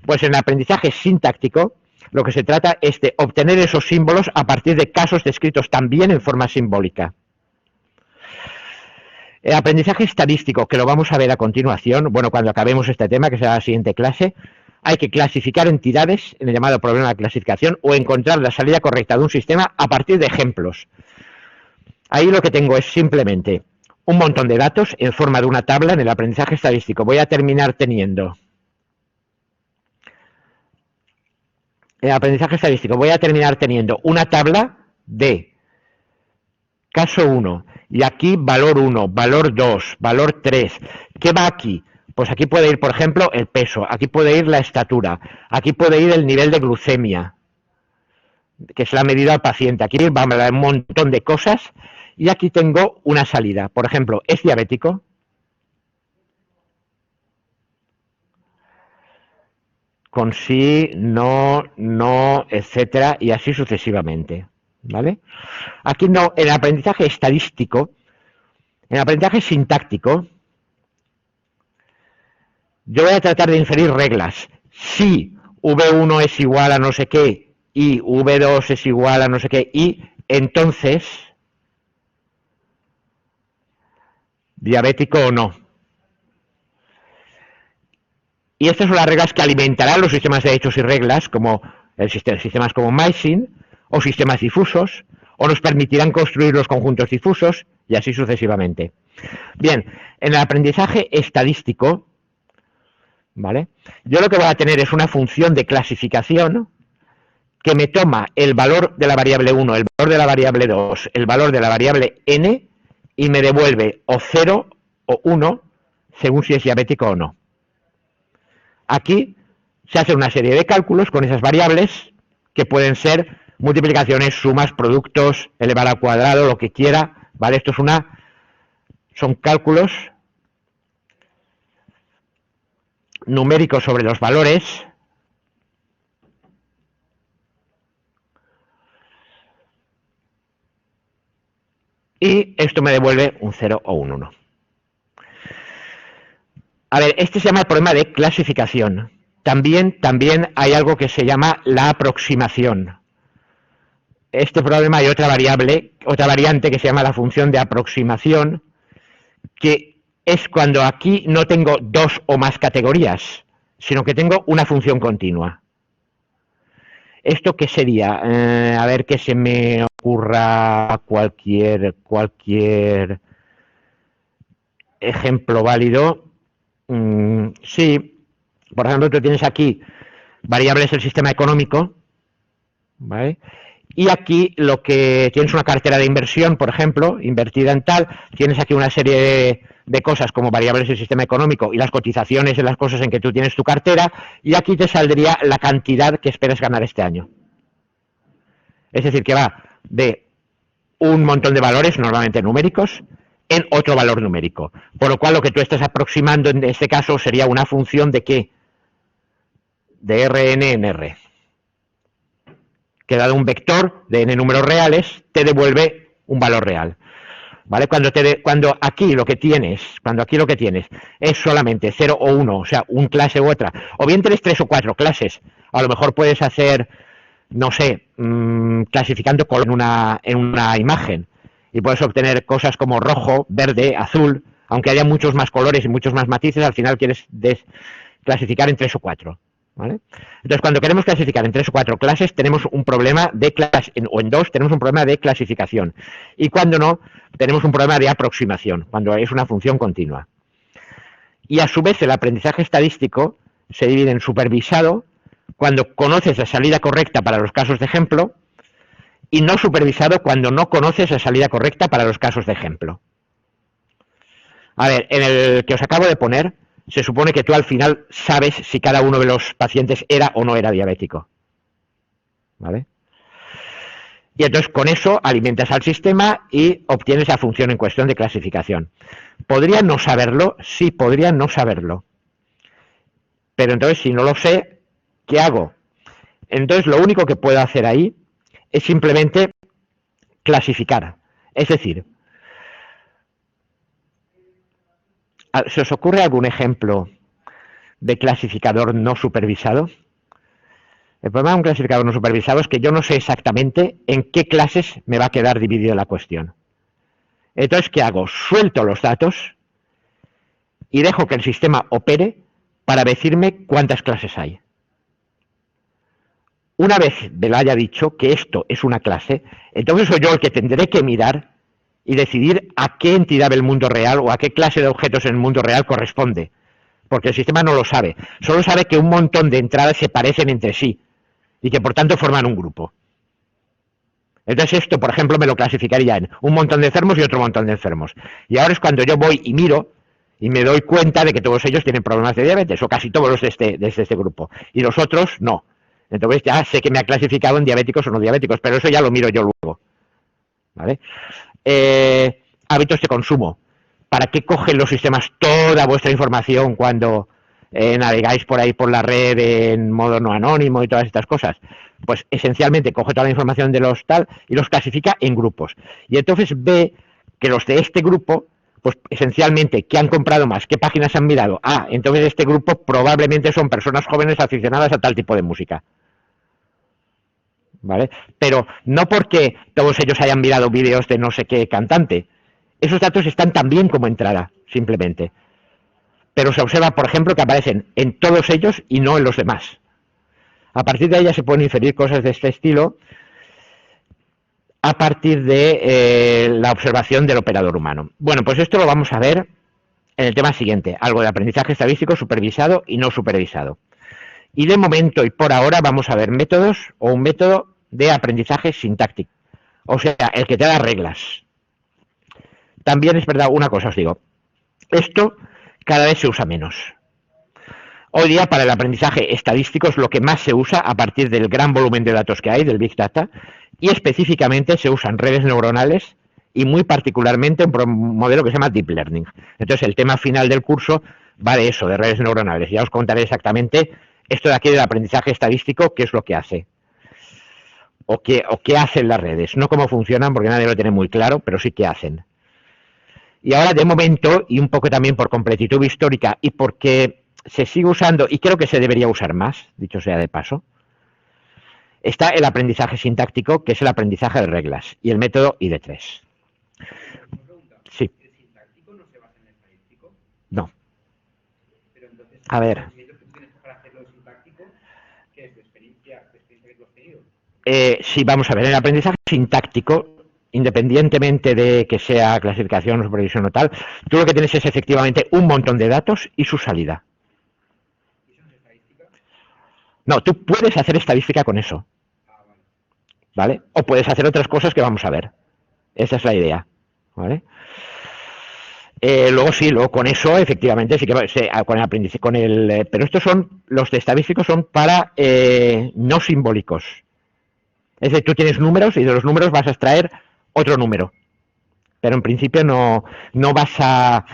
pues en el aprendizaje sintáctico lo que se trata es de obtener esos símbolos a partir de casos descritos también en forma simbólica. El aprendizaje estadístico, que lo vamos a ver a continuación, bueno, cuando acabemos este tema, que será la siguiente clase, hay que clasificar entidades en el llamado problema de clasificación o encontrar la salida correcta de un sistema a partir de ejemplos. Ahí lo que tengo es simplemente un montón de datos en forma de una tabla en el aprendizaje estadístico. Voy a terminar teniendo... En el aprendizaje estadístico voy a terminar teniendo una tabla de caso 1 y aquí valor 1, valor 2, valor 3. ¿Qué va aquí? Pues aquí puede ir, por ejemplo, el peso, aquí puede ir la estatura, aquí puede ir el nivel de glucemia, que es la medida al paciente. Aquí va a haber un montón de cosas y aquí tengo una salida. Por ejemplo, ¿es diabético? Con sí, no, no, etcétera, y así sucesivamente. ¿Vale? Aquí no, en el aprendizaje estadístico, en el aprendizaje sintáctico, yo voy a tratar de inferir reglas. Si V1 es igual a no sé qué y V2 es igual a no sé qué y entonces diabético o no. Y estas son las reglas que alimentarán los sistemas de hechos y reglas, como sistemas como MySyn o sistemas difusos, o nos permitirán construir los conjuntos difusos y así sucesivamente. Bien, en el aprendizaje estadístico, ¿vale? Yo lo que voy a tener es una función de clasificación que me toma el valor de la variable 1, el valor de la variable 2, el valor de la variable n y me devuelve o 0 o 1 según si es diabético o no. Aquí se hace una serie de cálculos con esas variables que pueden ser multiplicaciones, sumas, productos, elevar al cuadrado, lo que quiera, ¿vale? Esto es son cálculos numéricos sobre los valores y esto me devuelve un 0 o un 1. A ver, este se llama el problema de clasificación. También hay algo que se llama la aproximación. Este problema hay otra variante que se llama la función de aproximación, que es cuando aquí no tengo dos o más categorías, sino que tengo una función continua. ¿Esto qué sería? A ver que se me ocurra cualquier ejemplo válido. Sí, por ejemplo, tú tienes aquí variables del sistema económico, ¿vale? Y aquí lo que tienes una cartera de inversión, por ejemplo, invertida en tal, tienes aquí una serie de cosas como variables del sistema económico y las cotizaciones de las cosas en que tú tienes tu cartera, y aquí te saldría la cantidad que esperas ganar este año. Es decir, que va de un montón de valores, normalmente numéricos, en otro valor numérico. Por lo cual lo que tú estás aproximando en este caso sería una función de ¿qué? De Rn en R. Que dado un vector de n números reales, te devuelve un valor real. ¿Vale? Cuando aquí lo que tienes es solamente 0 o 1, o sea, un clase u otra, o bien tienes 3 o 4 clases, a lo mejor puedes hacer, no sé, clasificando color en una imagen, y puedes obtener cosas como rojo, verde, azul, aunque haya muchos más colores y muchos más matices, al final quieres clasificar en 3 o 4. ¿Vale? Entonces, cuando queremos clasificar en 3 o 4 clases, tenemos un problema de o en 2 tenemos un problema de clasificación. Y cuando no, tenemos un problema de aproximación, cuando es una función continua. Y a su vez, el aprendizaje estadístico se divide en supervisado, cuando conoces la salida correcta para los casos de ejemplo, y no supervisado cuando no conoces la salida correcta para los casos de ejemplo. A ver, en el que os acabo de poner, se supone que tú al final sabes si cada uno de los pacientes era o no era diabético. ¿Vale? Y entonces con eso alimentas al sistema y obtienes la función en cuestión de clasificación. ¿Podría no saberlo? Sí, podría no saberlo. Pero entonces si no lo sé, ¿qué hago? Entonces lo único que puedo hacer ahí es simplemente clasificar. Es decir, ¿se os ocurre algún ejemplo de clasificador no supervisado? El problema de un clasificador no supervisado es que yo no sé exactamente en qué clases me va a quedar dividida la cuestión. Entonces, ¿qué hago? Suelto los datos y dejo que el sistema opere para decirme cuántas clases hay. Una vez me lo haya dicho que esto es una clase, entonces soy yo el que tendré que mirar y decidir a qué entidad del mundo real o a qué clase de objetos en el mundo real corresponde. Porque el sistema no lo sabe. Solo sabe que un montón de entradas se parecen entre sí y que por tanto forman un grupo. Entonces esto, por ejemplo, me lo clasificaría en un montón de enfermos y otro montón de enfermos. Y ahora es cuando yo voy y miro y me doy cuenta de que todos ellos tienen problemas de diabetes, o casi todos los de este grupo. Y los otros no. Entonces ya sé que me ha clasificado en diabéticos o no diabéticos, pero eso ya lo miro yo luego. ¿Vale? hábitos de consumo. ¿Para qué cogen los sistemas toda vuestra información cuando navegáis por ahí por la red en modo no anónimo y todas estas cosas? Pues esencialmente coge toda la información de los tal y los clasifica en grupos. Y entonces ve que los de este grupo, pues esencialmente, ¿qué han comprado más? ¿Qué páginas han mirado? Ah, entonces este grupo probablemente son personas jóvenes aficionadas a tal tipo de música. ¿Vale? Pero no porque todos ellos hayan mirado vídeos de no sé qué cantante. Esos datos están tan bien como entrada, simplemente. Pero se observa, por ejemplo, que aparecen en todos ellos y no en los demás. A partir de ahí ya se pueden inferir cosas de este estilo a partir de la observación del operador humano. Bueno, pues esto lo vamos a ver en el tema siguiente, algo de aprendizaje estadístico supervisado y no supervisado. Y de momento y por ahora vamos a ver métodos o un método de aprendizaje sintáctico, o sea, el que te da reglas. También es verdad una cosa, os digo, esto cada vez se usa menos. Hoy día para el aprendizaje estadístico es lo que más se usa a partir del gran volumen de datos que hay, del Big Data, y específicamente se usan redes neuronales y muy particularmente un modelo que se llama Deep Learning. Entonces el tema final del curso va de eso, de redes neuronales. Ya os contaré exactamente esto de aquí del aprendizaje estadístico, qué es lo que hace. O qué hacen las redes. No cómo funcionan, porque nadie lo tiene muy claro, pero sí qué hacen. Y ahora, de momento, y un poco también por completitud histórica y porque se sigue usando, y creo que se debería usar más, dicho sea de paso, está el aprendizaje sintáctico, que es el aprendizaje de reglas, y el método ID3. Sí. ¿El sintáctico no se basa en el estadístico? No. Pero entonces, a ver. ¿Los conocimientos que tú tienes para hacerlo de sintáctico, qué es de experiencia que tú has tenido? Sí, vamos a ver, el aprendizaje sintáctico, independientemente de que sea clasificación o supervisión o tal, tú lo que tienes es efectivamente un montón de datos y su salida. ¿Y eso no es estadística? No, tú puedes hacer estadística con eso. ¿Vale? O puedes hacer otras cosas que vamos a ver. Esa es la idea. ¿Vale? Luego sí, luego con eso efectivamente sí que con el aprendizaje, pero estos son, los de estadísticos son para no simbólicos. Es decir, tú tienes números y de los números vas a extraer otro número. Pero en principio no vas a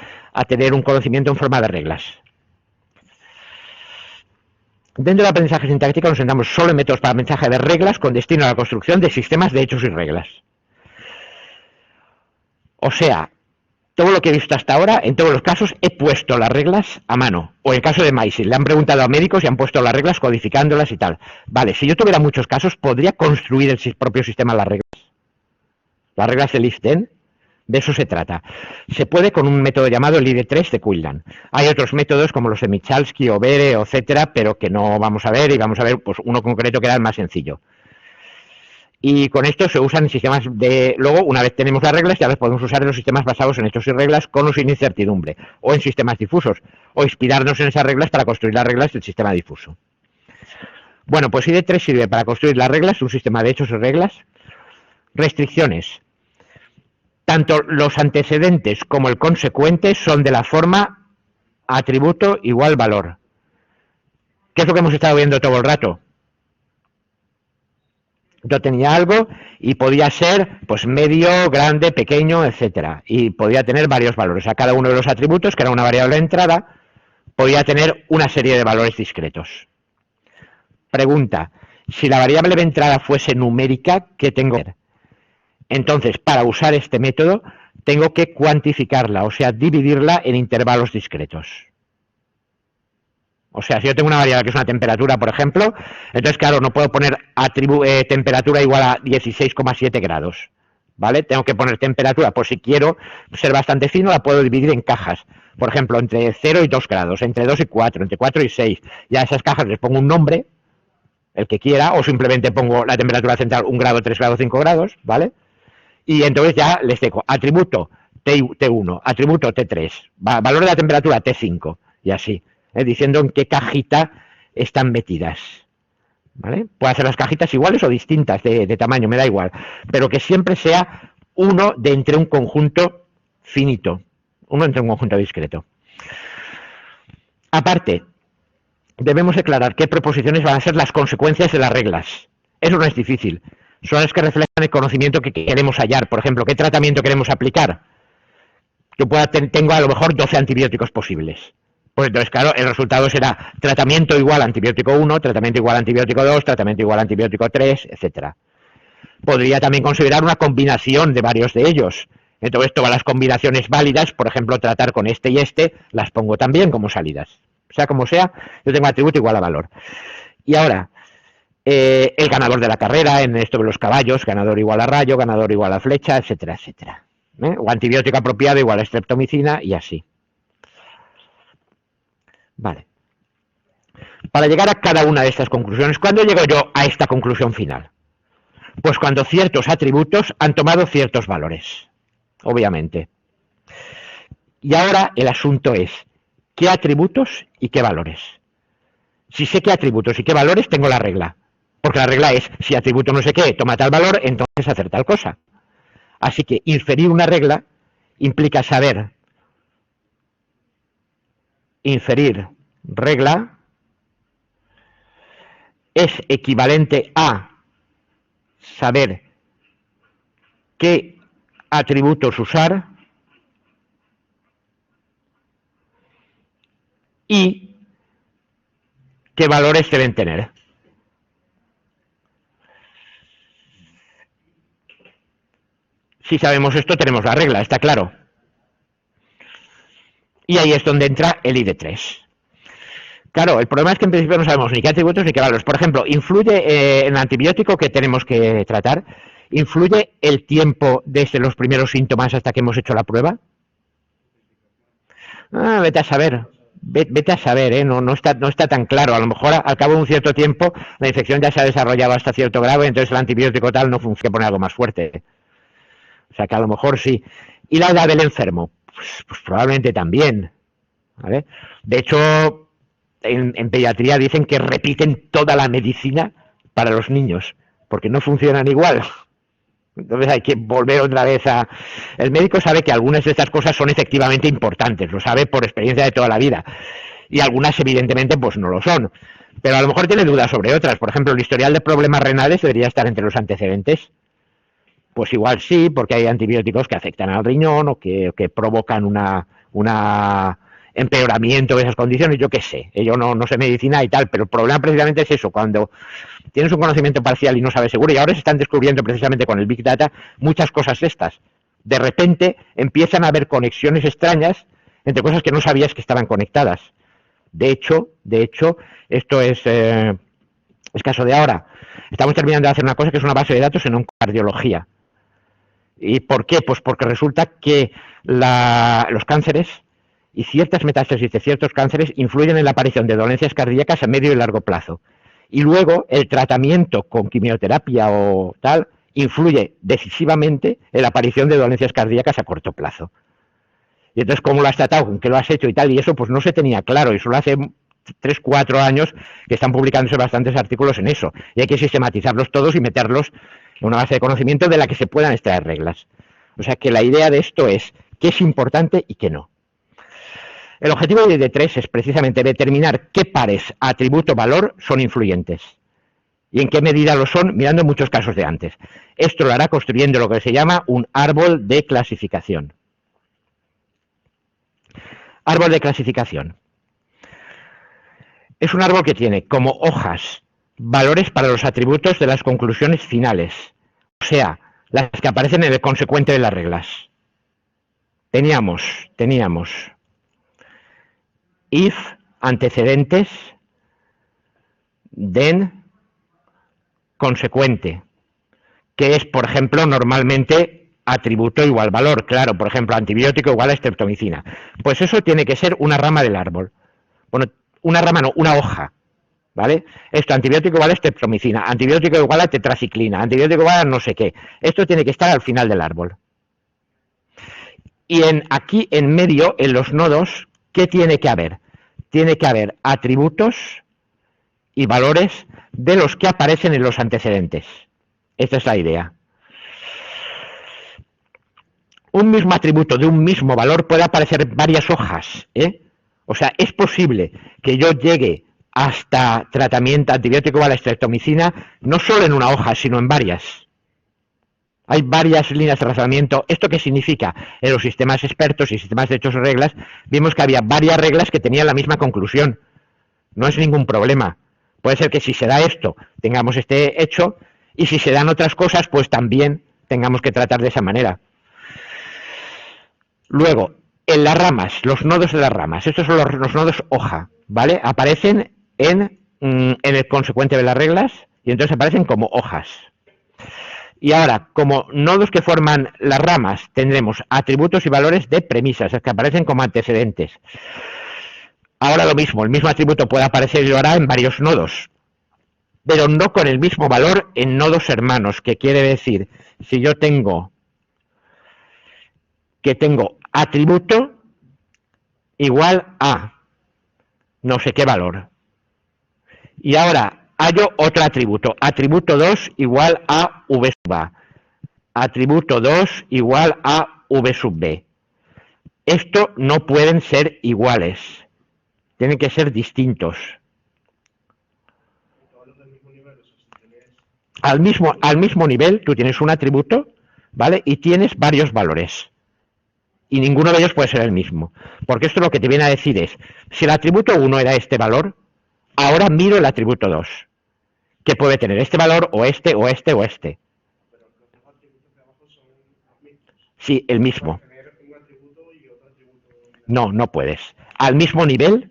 tener un conocimiento en forma de reglas. Dentro del aprendizaje sintáctico nos centramos solo en métodos para aprendizaje de reglas con destino a la construcción de sistemas de hechos y reglas. O sea, todo lo que he visto hasta ahora, en todos los casos, he puesto las reglas a mano. O en el caso de Maisil, le han preguntado a médicos y han puesto las reglas codificándolas y tal. Vale, si yo tuviera muchos casos, ¿podría construir el propio sistema las reglas? Las reglas del if-then. De eso se trata. Se puede con un método llamado el ID3 de Quillan. Hay otros métodos como los de Michalski o Bere, etcétera, pero que no vamos a ver, y vamos a ver pues uno concreto que era el más sencillo. Y con esto se usan sistemas de... Luego, una vez tenemos las reglas, ya las podemos usar en los sistemas basados en hechos y reglas con o sin incertidumbre, o en sistemas difusos, o inspirarnos en esas reglas para construir las reglas del sistema difuso. Bueno, pues ID3 sirve para construir las reglas, un sistema de hechos y reglas. Restricciones. Tanto los antecedentes como el consecuente son de la forma atributo igual valor. ¿Qué es lo que hemos estado viendo todo el rato? Yo tenía algo y podía ser pues medio, grande, pequeño, etcétera. Y podía tener varios valores. A cada uno de los atributos, que era una variable de entrada, podía tener una serie de valores discretos. Pregunta, si la variable de entrada fuese numérica, ¿qué tengo que hacer? Entonces, para usar este método, tengo que cuantificarla, o sea, dividirla en intervalos discretos. O sea, si yo tengo una variable que es una temperatura, por ejemplo, entonces, claro, no puedo poner temperatura igual a 16,7 grados, ¿vale? Tengo que poner temperatura, por si quiero ser bastante fino, la puedo dividir en cajas. Por ejemplo, entre 0 y 2 grados, entre 2 y 4, entre 4 y 6. Ya a esas cajas les pongo un nombre, el que quiera, o simplemente pongo la temperatura central 1 grado, 3 grados, 5 grados, ¿vale? Y entonces ya les dejo atributo T1, atributo T3, valor de la temperatura T5, y así, diciendo en qué cajita están metidas. ¿Vale? Puedo hacer las cajitas iguales o distintas de tamaño, me da igual, pero que siempre sea uno de entre un conjunto finito, uno entre un conjunto discreto. Aparte, debemos declarar qué proposiciones van a ser las consecuencias de las reglas. Eso no es difícil. son las que reflejan el conocimiento que queremos hallar. Por ejemplo, ¿qué tratamiento queremos aplicar? Yo tengo a lo mejor 12 antibióticos posibles. Pues entonces, claro, el resultado será tratamiento igual a antibiótico 1, tratamiento igual a antibiótico 2, tratamiento igual a antibiótico 3, etcétera. Podría también considerar una combinación de varios de ellos. Entonces, todas las combinaciones válidas, por ejemplo, tratar con este y este, las pongo también como salidas. Sea como sea, yo tengo atributo igual a valor. Y ahora, el ganador de la carrera, en esto de los caballos, ganador igual a rayo, ganador igual a flecha, etcétera, etcétera. O antibiótico apropiado igual a streptomicina y así. Vale. Para llegar a cada una de estas conclusiones, ¿cuándo llego yo a esta conclusión final? Pues cuando ciertos atributos han tomado ciertos valores, obviamente. Y ahora el asunto es, ¿qué atributos y qué valores? Si sé qué atributos y qué valores, tengo la regla. Porque la regla es, si atributo no sé qué, toma tal valor, entonces hacer tal cosa. Así que inferir una regla implica saber inferir regla es equivalente a saber qué atributos usar y qué valores deben tener. Si sabemos esto, tenemos la regla, está claro. Y ahí es donde entra el ID3. Claro, el problema es que en principio no sabemos ni qué atributos ni qué valores. Por ejemplo, ¿influye en el antibiótico que tenemos que tratar? ¿Influye el tiempo desde los primeros síntomas hasta que hemos hecho la prueba? Vete a saber. Vete a saber, ¿eh? No está tan claro. A lo mejor al cabo de un cierto tiempo la infección ya se ha desarrollado hasta cierto grado y entonces el antibiótico tal no funciona, que pone algo más fuerte. O sea que a lo mejor sí. ¿Y la edad del enfermo? Pues probablemente también. ¿Vale? De hecho, en pediatría dicen que repiten toda la medicina para los niños, porque no funcionan igual. Entonces hay que volver otra vez a... El médico sabe que algunas de estas cosas son efectivamente importantes, lo sabe por experiencia de toda la vida. Y algunas evidentemente pues no lo son. Pero a lo mejor tiene dudas sobre otras. Por ejemplo, el historial de problemas renales debería estar entre los antecedentes. Pues igual sí, porque hay antibióticos que afectan al riñón o que provocan una empeoramiento de esas condiciones, yo qué sé, yo no sé medicina y tal, pero el problema precisamente es eso, cuando tienes un conocimiento parcial y no sabes seguro, y ahora se están descubriendo precisamente con el Big Data muchas cosas estas. De repente empiezan a haber conexiones extrañas entre cosas que no sabías que estaban conectadas. De hecho, esto es caso de ahora. Estamos terminando de hacer una cosa que es una base de datos en oncocardiología. ¿Y por qué? Pues porque resulta que los cánceres y ciertas metástasis de ciertos cánceres influyen en la aparición de dolencias cardíacas a medio y largo plazo. Y luego el tratamiento con quimioterapia o tal influye decisivamente en la aparición de dolencias cardíacas a corto plazo. Y entonces, ¿cómo lo has tratado? ¿Con qué lo has hecho? Y tal, y eso pues no se tenía claro, y solo hace 3-4 años que están publicándose bastantes artículos en eso. Y hay que sistematizarlos todos y meterlos en una base de conocimiento de la que se puedan extraer reglas. O sea que la idea de esto es qué es importante y qué no. El objetivo de ID3 es precisamente determinar qué pares atributo-valor son influyentes y en qué medida lo son, mirando muchos casos de antes. Esto lo hará construyendo lo que se llama un árbol de clasificación. Árbol de clasificación. Es un árbol que tiene como hojas valores para los atributos de las conclusiones finales, o sea, las que aparecen en el consecuente de las reglas. Teníamos if, antecedentes, then, consecuente, que es, por ejemplo, normalmente atributo igual valor, claro, por ejemplo, antibiótico igual a streptomicina. Pues eso tiene que ser una rama del árbol. Bueno, una rama no, una hoja, ¿vale? Esto, antibiótico igual a streptomicina, antibiótico igual a tetraciclina, antibiótico igual a no sé qué. Esto tiene que estar al final del árbol. Y aquí en medio, en los nodos, ¿qué tiene que haber? Tiene que haber atributos y valores de los que aparecen en los antecedentes. Esta es la idea. Un mismo atributo de un mismo valor puede aparecer en varias hojas, ¿eh? O sea, es posible que yo llegue hasta tratamiento antibiótico igual a streptomicina no solo en una hoja, sino en varias. Hay varias líneas de razonamiento. ¿Esto qué significa? En los sistemas expertos y sistemas de hechos y reglas, vimos que había varias reglas que tenían la misma conclusión. No es ningún problema. Puede ser que si se da esto, tengamos este hecho, y si se dan otras cosas, pues también tengamos que tratar de esa manera. Luego, en las ramas, los nodos de las ramas, estos son los nodos hoja, ¿vale? Aparecen en el consecuente de las reglas, y entonces aparecen como hojas. Y ahora, como nodos que forman las ramas, tendremos atributos y valores de premisas, que aparecen como antecedentes. Ahora lo mismo, el mismo atributo puede aparecer y ahora en varios nodos, pero no con el mismo valor en nodos hermanos, que quiere decir, si yo tengo atributo igual a no sé qué valor, y ahora hallo otro atributo 2 igual a v sub a, atributo 2 igual a v sub b. Esto no pueden ser iguales, tienen que ser distintos. Al mismo nivel tú tienes un atributo, ¿vale? Y tienes varios valores. Y ninguno de ellos puede ser el mismo. Porque esto lo que te viene a decir es, si el atributo 1 era este valor, ahora miro el atributo 2, que puede tener este valor o este o este o este. Sí, el mismo. No, no puedes. Al mismo nivel,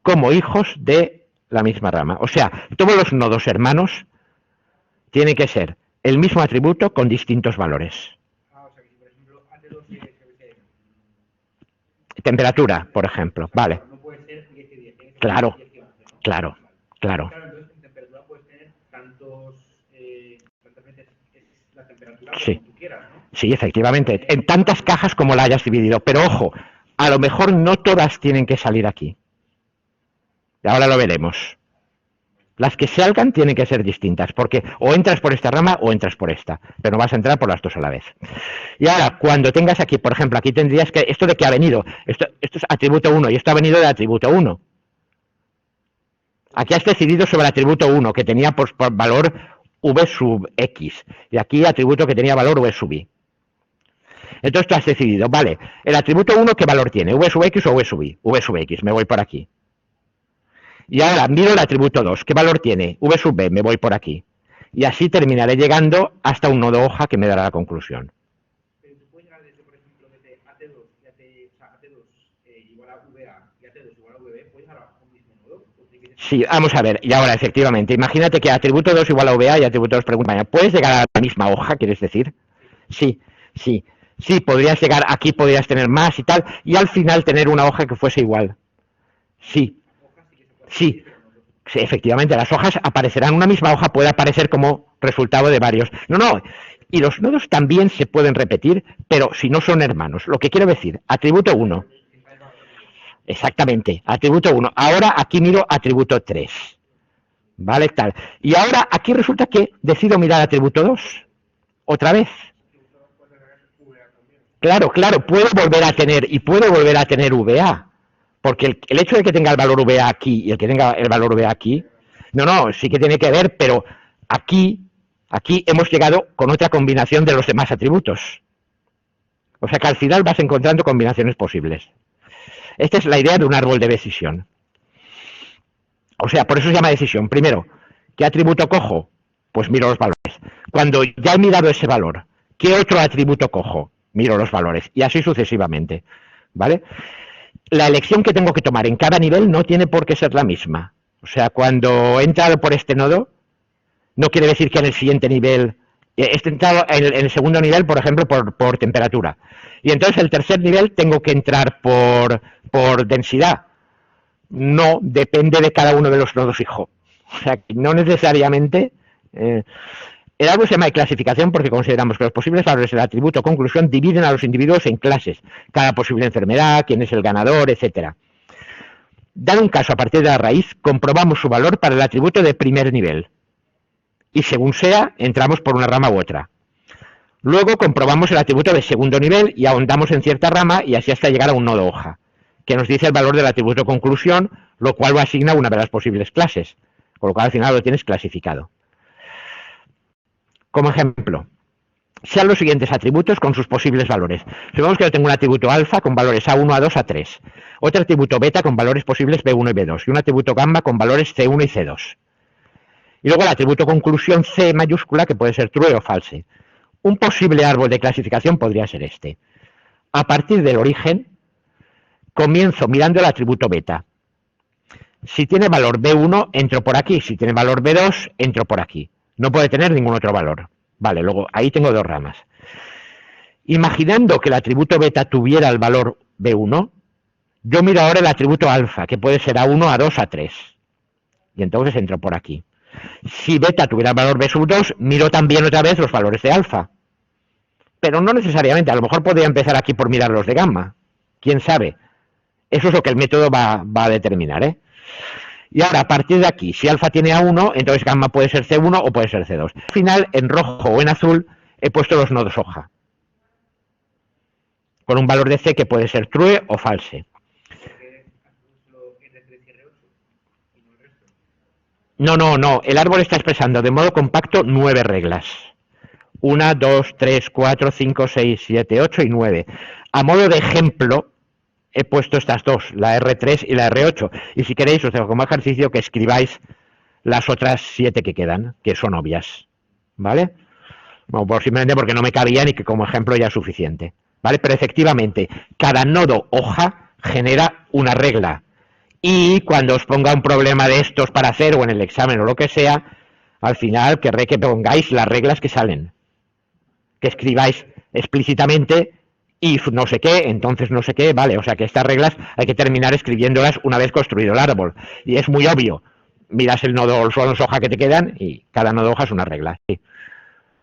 como hijos de la misma rama. O sea, todos los nodos hermanos tienen que ser el mismo atributo con distintos valores. Temperatura, por ejemplo, vale. Claro, claro, claro. Sí, sí, efectivamente. En tantas cajas como la hayas dividido. Pero ojo, a lo mejor no todas tienen que salir aquí. Y ahora lo veremos. Las que salgan tienen que ser distintas, porque o entras por esta rama o entras por esta, pero no vas a entrar por las dos a la vez. Y ahora, cuando tengas aquí, por ejemplo, aquí tendrías que, ¿esto de qué ha venido? Esto es atributo 1 y esto ha venido de atributo 1. Aquí has decidido sobre atributo 1, que tenía por valor v sub x, y aquí atributo que tenía valor v sub y. Entonces tú has decidido, vale, el atributo 1, ¿qué valor tiene? ¿V sub x o v sub y? V sub x, me voy por aquí. Y ahora miro el atributo 2, ¿qué valor tiene? V sub b, me voy por aquí. Y así terminaré llegando hasta un nodo hoja que me dará la conclusión. Pero tú puedes llegar desde, por ejemplo, desde AT2, AT2 igual a VA y AT2 igual a VB, ¿puedes llegar a un mismo nodo? Sí, vamos a ver, y ahora efectivamente, imagínate que atributo 2 igual a VA y atributo 2 pregunta, ¿puedes llegar a la misma hoja, quieres decir? Sí, sí, sí, podrías llegar, aquí podrías tener más y tal, y al final tener una hoja que fuese igual. Sí, sí, sí, efectivamente, las hojas aparecerán, una misma hoja puede aparecer como resultado de varios. No, y los nodos también se pueden repetir, pero si no son hermanos. Lo que quiero decir, atributo 1. Exactamente, atributo 1. Ahora aquí miro atributo 3. ¿Vale? Tal. Y ahora aquí resulta que decido mirar atributo 2. Otra vez. Claro, puedo volver a tener, y puedo volver a tener VA. Porque el hecho de que tenga el valor VA aquí y el que tenga el valor VA aquí, no, sí que tiene que ver, pero aquí hemos llegado con otra combinación de los demás atributos. O sea que al final vas encontrando combinaciones posibles. Esta es la idea de un árbol de decisión. O sea, por eso se llama decisión. Primero, ¿qué atributo cojo? Pues miro los valores. Cuando ya he mirado ese valor, ¿qué otro atributo cojo? Miro los valores. Y así sucesivamente. ¿Vale? La elección que tengo que tomar en cada nivel no tiene por qué ser la misma. O sea, cuando he entrado por este nodo, no quiere decir que en el siguiente nivel, he entrado en el segundo nivel, por ejemplo, por temperatura. Y entonces el tercer nivel tengo que entrar por densidad. No, depende de cada uno de los nodos hijo. O sea, no necesariamente... el árbol se llama de clasificación porque consideramos que los posibles valores del atributo conclusión dividen a los individuos en clases, cada posible enfermedad, quién es el ganador, etc. Dado un caso a partir de la raíz, comprobamos su valor para el atributo de primer nivel. Y según sea, entramos por una rama u otra. Luego comprobamos el atributo de segundo nivel y ahondamos en cierta rama y así hasta llegar a un nodo hoja, que nos dice el valor del atributo conclusión, lo cual lo asigna a una de las posibles clases, con lo cual al final lo tienes clasificado. Como ejemplo, sean los siguientes atributos con sus posibles valores. Supongamos que yo tengo un atributo alfa con valores A1, A2, A3, otro atributo beta con valores posibles B1 y B2, y un atributo gamma con valores C1 y C2. Y luego el atributo conclusión C mayúscula, que puede ser true o false. Un posible árbol de clasificación podría ser este. A partir del origen, comienzo mirando el atributo beta. Si tiene valor B1, entro por aquí. Si tiene valor B2, entro por aquí. No puede tener ningún otro valor. Vale, luego ahí tengo dos ramas. Imaginando que el atributo beta tuviera el valor B1, yo miro ahora el atributo alfa, que puede ser A1, A2, A3. Y entonces entro por aquí. Si beta tuviera el valor B sub 2, miro también otra vez los valores de alfa. Pero no necesariamente, a lo mejor podría empezar aquí por mirar los de gamma. ¿Quién sabe? Eso es lo que el método va a determinar, ¿eh? Y ahora, a partir de aquí, si alfa tiene A1, entonces gamma puede ser C1 o puede ser C2. Al final, en rojo o en azul, he puesto los nodos hoja. Con un valor de C que puede ser true o false. No. El árbol está expresando de modo compacto 9 reglas. 1, 2, 3, 4, 5, 6, 7, 8 y 9. A modo de ejemplo, he puesto estas dos, la R3 y la R8. Y si queréis, os dejo como ejercicio que escribáis las otras 7 que quedan, que son obvias. ¿Vale? Bueno, pues simplemente porque no me cabían y que como ejemplo ya es suficiente. ¿Vale? Pero efectivamente, cada nodo hoja genera una regla. Y cuando os ponga un problema de estos para hacer, o en el examen o lo que sea, al final querré que pongáis las reglas que salen. Que escribáis explícitamente if no sé qué, entonces no sé qué, vale, o sea que estas reglas hay que terminar escribiéndolas una vez construido el árbol. Y es muy obvio, miras el nodo, son las hojas que te quedan y cada nodo hoja es una regla. Sí.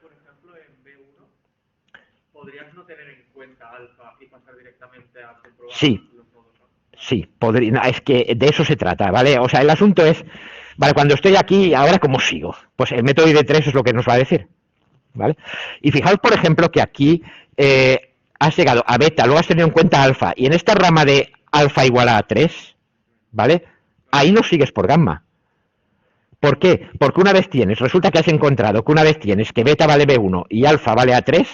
Por ejemplo, en B1, ¿podrías no tener en cuenta alfa y pasar directamente a comprobar Sí. los nodos alfa? Sí, podría, es que de eso se trata, ¿vale? O sea, el asunto es, vale, cuando estoy aquí, ahora cómo sigo. Pues el método ID3 es lo que nos va a decir, ¿vale? Y fijaos, por ejemplo, que aquí has llegado a beta, luego has tenido en cuenta alfa, y en esta rama de alfa igual a 3, ¿vale? Ahí no sigues por gamma. ¿Por qué? Porque una vez tienes, resulta que has encontrado que una vez tienes que beta vale B1 y alfa vale A3,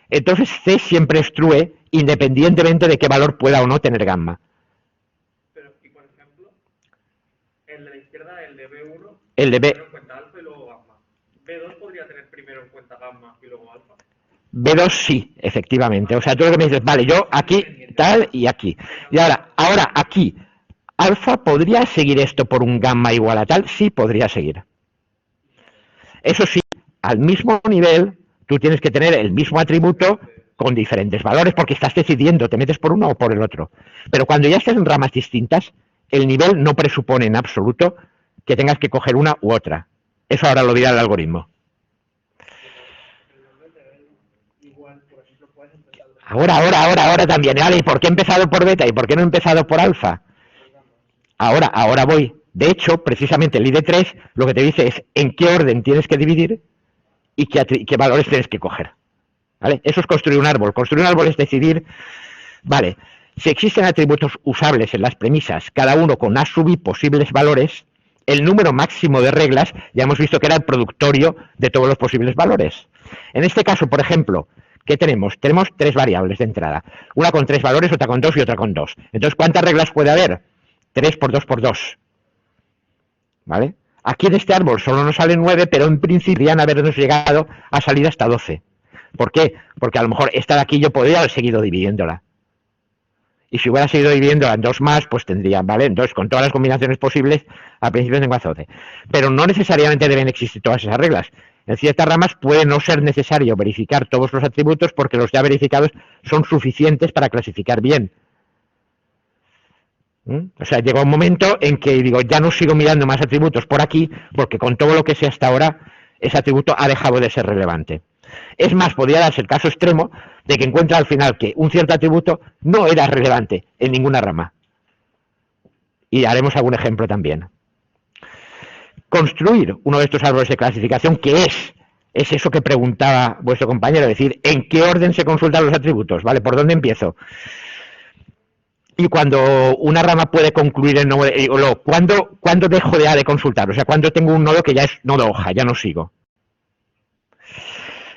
entonces C siempre es true independientemente de qué valor pueda o no tener gamma. Pero, y por ejemplo, el de la izquierda, el de B1, El de B... primero en cuenta alfa y luego gamma. ¿B2 podría tener primero en cuenta gamma y luego alfa? B2 sí, efectivamente. O sea, tú lo que me dices, vale, yo aquí, tal y aquí. Y ahora aquí, alfa, ¿podría seguir esto por un gamma igual a tal? Sí, podría seguir. Eso sí, al mismo nivel, tú tienes que tener el mismo atributo con diferentes valores, porque estás decidiendo, te metes por uno o por el otro. Pero cuando ya estás en ramas distintas, el nivel no presupone en absoluto que tengas que coger una u otra. Eso ahora lo dirá el algoritmo. Ahora también. Vale, ¿y por qué he empezado por beta y por qué no he empezado por alfa? Ahora voy. De hecho, precisamente el ID3 lo que te dice es en qué orden tienes que dividir y qué valores tienes que coger. ¿Vale? Eso es construir un árbol. Construir un árbol es decidir, vale, si existen atributos usables en las premisas, cada uno con A sub i posibles valores, el número máximo de reglas ya hemos visto que era el productorio de todos los posibles valores. En este caso, por ejemplo, ¿qué tenemos? Tenemos 3 variables de entrada. Una con 3 valores, otra con 2 y otra con 2. Entonces, ¿cuántas reglas puede haber? 3 por 2 por 2. ¿Vale? Aquí en este árbol solo nos salen 9, pero en principio podrían habernos llegado a salir hasta 12. ¿Por qué? Porque a lo mejor esta de aquí yo podría haber seguido dividiéndola. Y si hubiera seguido dividiéndola en 2 más, pues tendría, ¿vale? Entonces, con todas las combinaciones posibles, al principio tengo hasta 12. Pero no necesariamente deben existir todas esas reglas. En ciertas ramas puede no ser necesario verificar todos los atributos porque los ya verificados son suficientes para clasificar bien. O sea, llega un momento en que digo, ya no sigo mirando más atributos por aquí porque con todo lo que sé hasta ahora, ese atributo ha dejado de ser relevante. Es más, podría darse el caso extremo de que encuentre al final que un cierto atributo no era relevante en ninguna rama. Y haremos algún ejemplo también. Construir uno de estos árboles de clasificación, que es eso que preguntaba vuestro compañero, es decir, ¿en qué orden se consultan los atributos? ¿Vale? ¿Por dónde empiezo? Y cuando una rama puede concluir en nodo, ¿cuándo dejo de consultar? O sea, ¿cuándo tengo un nodo que ya es nodo hoja, ya no sigo?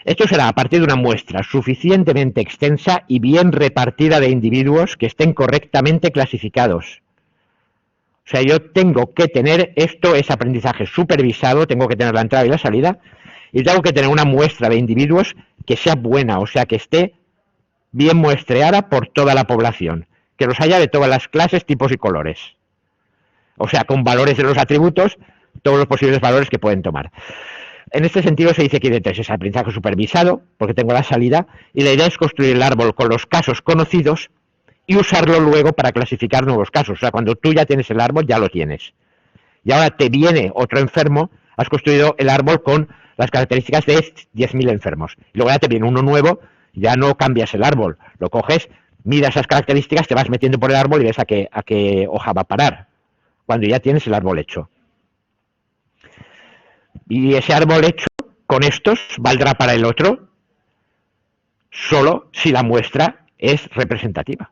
Esto será a partir de una muestra suficientemente extensa y bien repartida de individuos que estén correctamente clasificados. O sea, yo tengo que tener, esto es aprendizaje supervisado, tengo que tener la entrada y la salida, y tengo que tener una muestra de individuos que sea buena, o sea, que esté bien muestreada por toda la población, que los haya de todas las clases, tipos y colores. O sea, con valores de los atributos, todos los posibles valores que pueden tomar. En este sentido se dice que ID3 es aprendizaje supervisado, porque tengo la salida, y la idea es construir el árbol con los casos conocidos y usarlo luego para clasificar nuevos casos. O sea, cuando tú ya tienes el árbol, ya lo tienes. Y ahora te viene otro enfermo, has construido el árbol con las características de 10.000 enfermos. Y luego ya te viene uno nuevo, ya no cambias el árbol, lo coges, miras esas características, te vas metiendo por el árbol y ves a qué hoja va a parar, cuando ya tienes el árbol hecho. Y ese árbol hecho con estos valdrá para el otro solo si la muestra es representativa.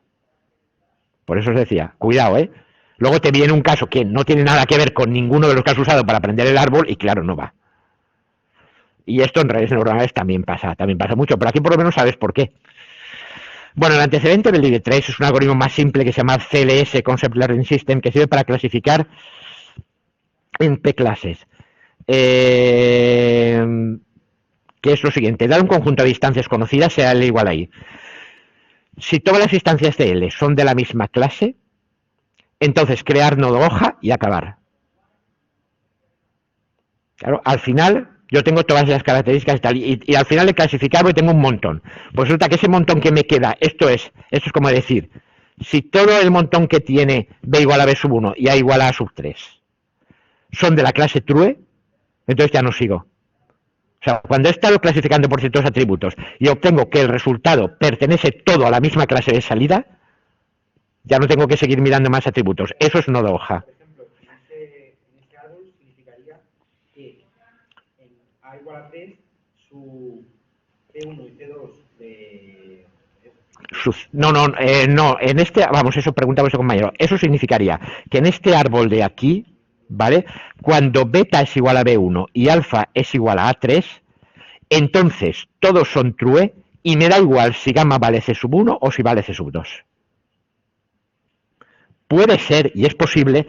Por eso os decía, cuidado, ¿eh? Luego te viene un caso que no tiene nada que ver con ninguno de los que has usado para aprender el árbol y claro, no va. Y esto en redes neuronales también pasa mucho, pero aquí por lo menos sabes por qué. Bueno, el antecedente del ID3 es un algoritmo más simple que se llama CLS, Concept Learning System, que sirve para clasificar en P clases. Que es lo siguiente, dar un conjunto de instancias conocidas, sea L igual a I. Si todas las instancias de L son de la misma clase, entonces crear nodo hoja y acabar. Claro, al final yo tengo todas las características y tal, y al final de clasificarlo y tengo un montón. Pues resulta que ese montón que me queda, esto es como decir, si todo el montón que tiene B igual a B sub 1 y A igual a A sub 3 son de la clase true, entonces ya no sigo. O sea, cuando he estado clasificando por ciertos atributos y obtengo que el resultado pertenece todo a la misma clase de salida, ya no tengo que seguir mirando más atributos. Eso es nodo hoja. Por ejemplo, en ese árbol significaría que en A igual a 3, su C1 y C2 de... No, en este, vamos, eso pregunta vuestro compañero. Eso significaría que en este árbol de aquí, ¿vale? Cuando beta es igual a B1 y alfa es igual a A3, entonces todos son true y me da igual si gamma vale C sub 1 o si vale C sub 2. Puede ser, y es posible,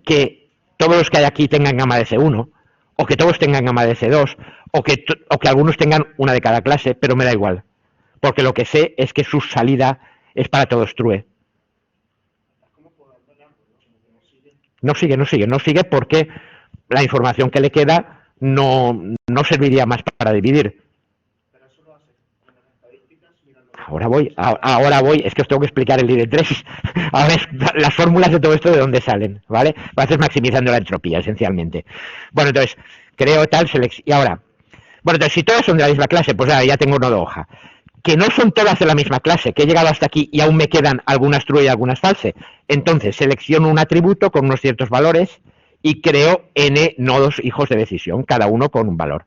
que todos los que hay aquí tengan gamma de C1, o que todos tengan gamma de C2, o que algunos tengan una de cada clase, pero me da igual. Porque lo que sé es que su salida es para todos true. No sigue porque la información que le queda no serviría más para dividir. Ahora voy, es que os tengo que explicar el ID3. A ver, las fórmulas de todo esto de dónde salen, ¿vale? Haces maximizando la entropía, esencialmente. Bueno, entonces, creo tal, selección. Y ahora, bueno, entonces, si todas son de la misma clase, pues ya tengo nodo hoja. Que no son todas de la misma clase, que he llegado hasta aquí y aún me quedan algunas true y algunas false. Entonces, selecciono un atributo con unos ciertos valores y creo n nodos hijos de decisión, cada uno con un valor.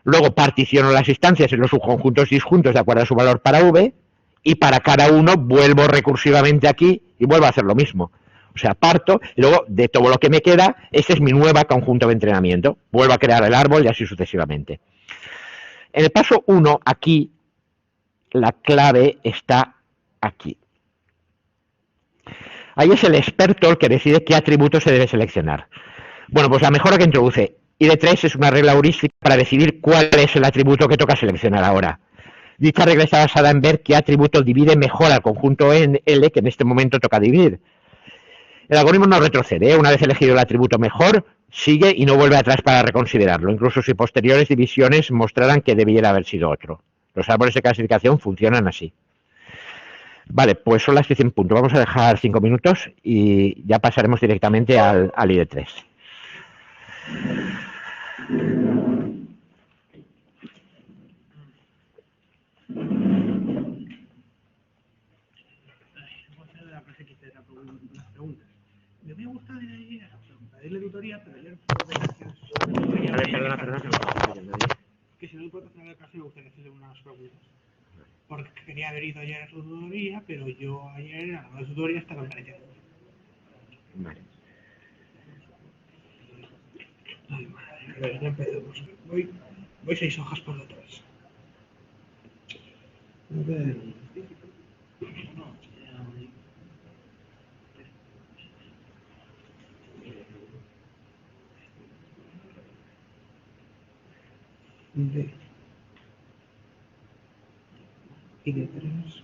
Luego particiono las instancias en los subconjuntos disjuntos de acuerdo a su valor para V y para cada uno vuelvo recursivamente aquí y vuelvo a hacer lo mismo. O sea, parto y luego de todo lo que me queda, este es mi nueva conjunto de entrenamiento. Vuelvo a crear el árbol y así sucesivamente. En el paso 1, aquí, la clave está aquí. Ahí es el experto el que decide qué atributo se debe seleccionar. Bueno, pues la mejora que introduce ID3 es una regla heurística para decidir cuál es el atributo que toca seleccionar ahora. Dicha regla está basada en ver qué atributo divide mejor al conjunto L que en este momento toca dividir. El algoritmo no retrocede, una vez elegido el atributo mejor, sigue y no vuelve atrás para reconsiderarlo, incluso si posteriores divisiones mostraran que debiera haber sido otro. Los árboles de clasificación funcionan así. Vale, pues son las 10 en punto. Vamos a dejar 5 minutos y ya pasaremos directamente al ID3. Me hubiera gustado pedirle tutoría, pero yo Perdona. que si no le puedo hacer el caso, me gustaría hacerle unas preguntas. Porque quería haber ido ayer a su tutoría, pero yo ayer a la tutoría estaba en Valencia. Vale. Ay, madre, a ver, ya empezamos. Voy 6 hojas por detrás. A ver. D. Y de 3.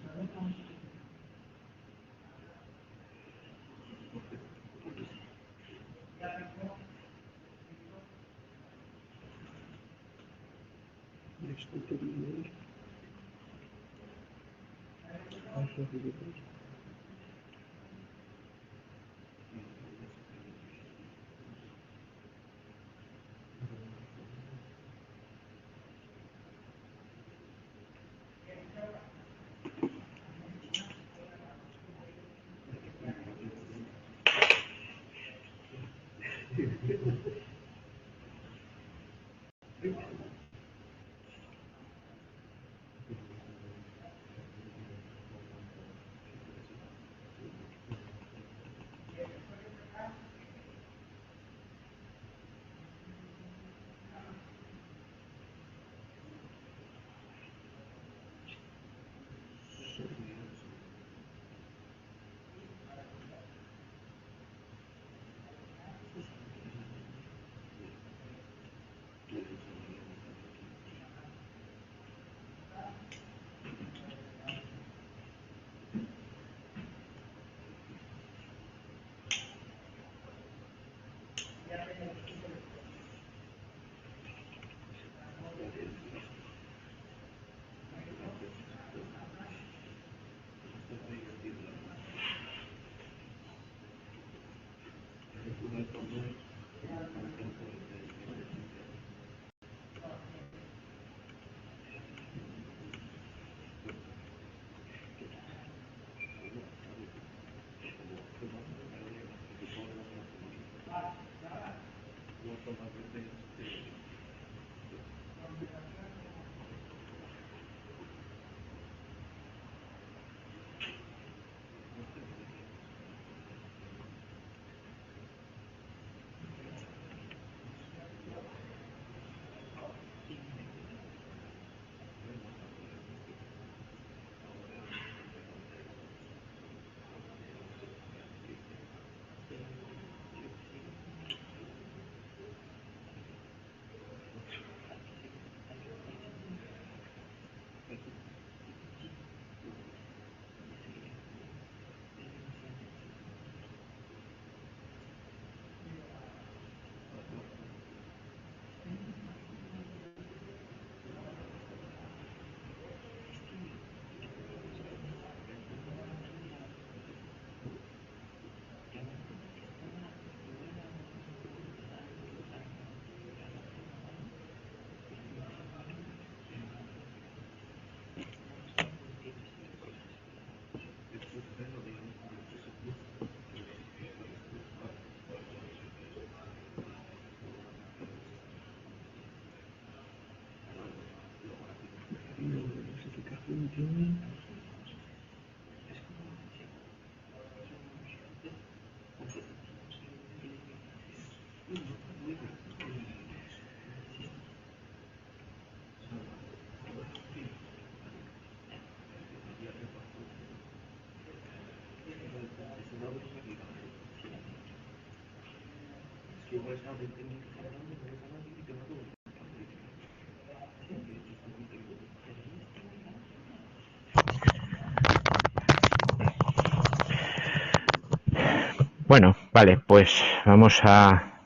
Bueno, vale, pues vamos a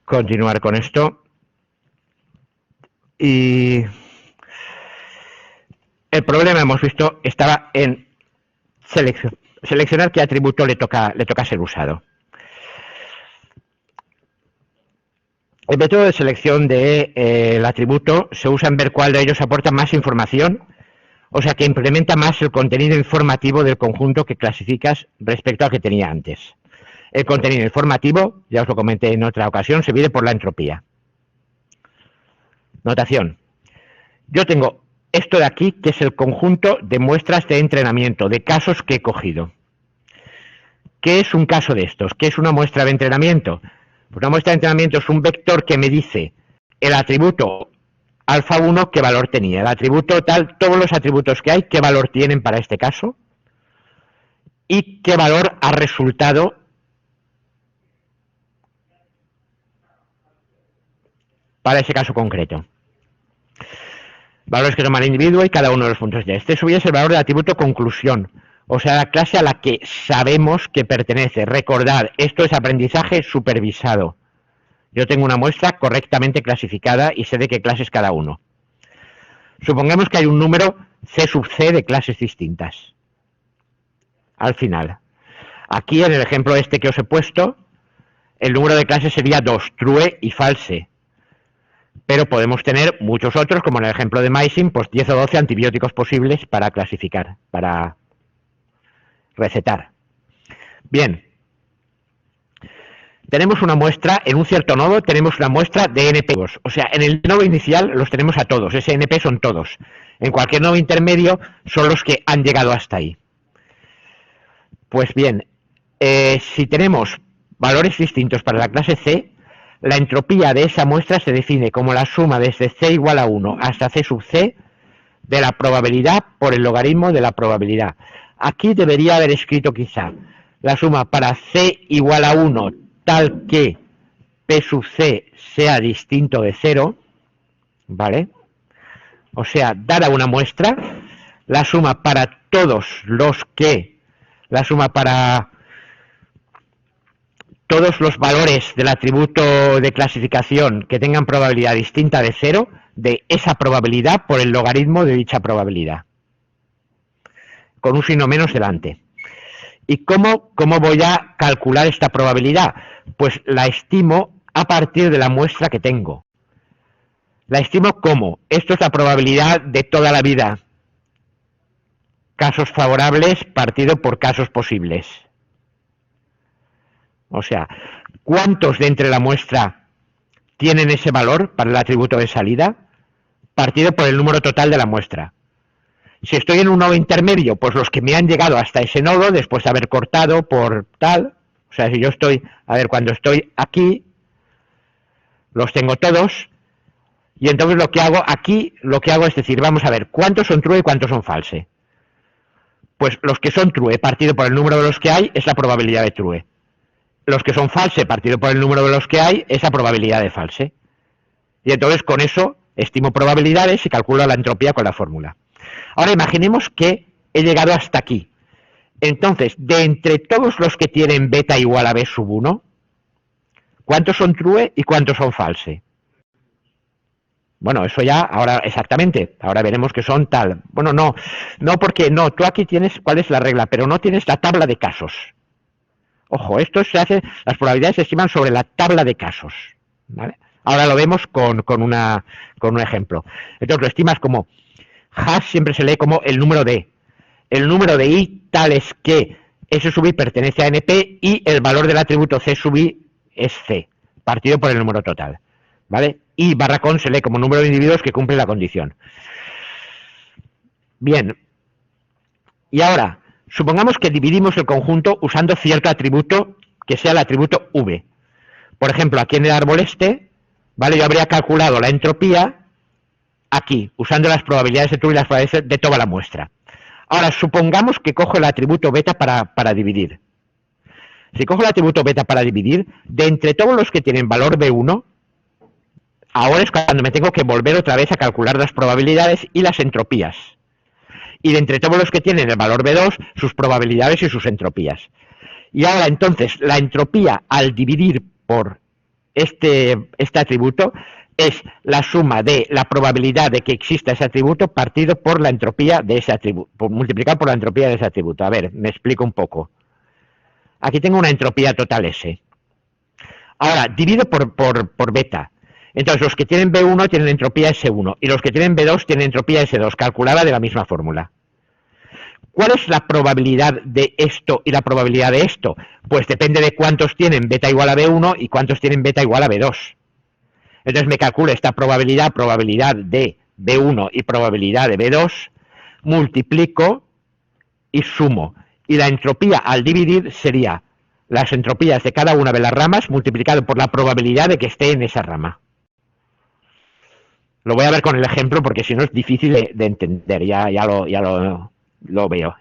continuar con esto. Y el problema, hemos visto, estaba en seleccionar qué atributo le toca ser usado. El método de selección del atributo se usa en ver cuál de ellos aporta más información, o sea, que implementa más el contenido informativo del conjunto que clasificas respecto al que tenía antes. El contenido informativo, ya os lo comenté en otra ocasión, se mide por la entropía. Notación. Yo tengo esto de aquí, que es el conjunto de muestras de entrenamiento, de casos que he cogido. ¿Qué es un caso de estos? ¿Qué es una muestra de entrenamiento? Pues una muestra de entrenamiento es un vector que me dice el atributo alfa 1 qué valor tenía, el atributo tal, todos los atributos que hay, qué valor tienen para este caso y qué valor ha resultado para ese caso concreto. Valores que toma el individuo y cada uno de los puntos de este. Subir es el valor del atributo conclusión, o sea, la clase a la que sabemos que pertenece. Recordar, esto es aprendizaje supervisado. Yo tengo una muestra correctamente clasificada y sé de qué clase es cada uno. Supongamos que hay un número C sub C de clases distintas. Al final. Aquí en el ejemplo este que os he puesto, el número de clases sería 2, true y false. Pero podemos tener muchos otros, como en el ejemplo de Mycin, pues 10 o 12 antibióticos posibles para clasificar, para recetar. Bien. Tenemos una muestra, en un cierto nodo tenemos una muestra de NP. O sea, en el nodo inicial los tenemos a todos, ese NP son todos. En cualquier nodo intermedio son los que han llegado hasta ahí. Pues bien, si tenemos valores distintos para la clase C, la entropía de esa muestra se define como la suma desde C igual a 1 hasta C sub C de la probabilidad por el logaritmo de la probabilidad. Aquí debería haber escrito quizá la suma para C igual a 1 tal que P sub C sea distinto de 0, ¿vale? O sea, dada una muestra, la suma para todos los que, la suma para todos los valores del atributo de clasificación que tengan probabilidad distinta de 0, de esa probabilidad por el logaritmo de dicha probabilidad, con un signo menos delante. ¿Y cómo voy a calcular esta probabilidad? Pues la estimo a partir de la muestra que tengo. La estimo como, esto es la probabilidad de toda la vida. Casos favorables partido por casos posibles. O sea, ¿cuántos de entre la muestra tienen ese valor para el atributo de salida? Partido por el número total de la muestra. Si estoy en un nodo intermedio, pues los que me han llegado hasta ese nodo, después de haber cortado por tal, o sea, si yo estoy, a ver, cuando estoy aquí, los tengo todos, y entonces lo que hago aquí, es decir, vamos a ver, ¿cuántos son true y cuántos son false? Pues los que son true partido por el número de los que hay, es la probabilidad de true. Los que son false partido por el número de los que hay, es la probabilidad de false. Y entonces con eso estimo probabilidades y calculo la entropía con la fórmula. Ahora imaginemos que he llegado hasta aquí. Entonces, de entre todos los que tienen beta igual a b sub 1, ¿cuántos son true y cuántos son false? Bueno, eso ya, ahora exactamente, ahora veremos que son tal. Bueno, no porque no, tú aquí tienes cuál es la regla, pero no tienes la tabla de casos. Ojo, esto se hace, las probabilidades se estiman sobre la tabla de casos, ¿vale? Ahora lo vemos con un ejemplo. Entonces lo estimas como hash, siempre se lee como el número de. El número de i tal es que S sub i pertenece a NP y el valor del atributo C sub i es C, partido por el número total, ¿vale? I barra con se lee como número de individuos que cumplen la condición. Bien. Y ahora, supongamos que dividimos el conjunto usando cierto atributo que sea el atributo V. Por ejemplo, aquí en el árbol este, ¿vale? Yo habría calculado la entropía aquí, usando las probabilidades de true y las probabilidades de toda la muestra. Ahora, supongamos que cojo el atributo beta para dividir. Si cojo el atributo beta para dividir, de entre todos los que tienen valor B1, ahora es cuando me tengo que volver otra vez a calcular las probabilidades y las entropías. Y de entre todos los que tienen el valor B2, sus probabilidades y sus entropías. Y ahora entonces, la entropía al dividir por este atributo es la suma de la probabilidad de que exista ese atributo partido por la entropía de ese atributo, multiplicado por la entropía de ese atributo. A ver, me explico un poco. Aquí tengo una entropía total S. Ahora, divido por beta. Entonces, los que tienen B1 tienen entropía S1 y los que tienen B2 tienen entropía S2, calculada de la misma fórmula. ¿Cuál es la probabilidad de esto y la probabilidad de esto? Pues depende de cuántos tienen beta igual a B1 y cuántos tienen beta igual a B2. Entonces me calculo esta probabilidad de B1 y probabilidad de B2, multiplico y sumo. Y la entropía al dividir sería las entropías de cada una de las ramas multiplicado por la probabilidad de que esté en esa rama. Lo voy a ver con el ejemplo porque si no es difícil de entender, ya lo veo.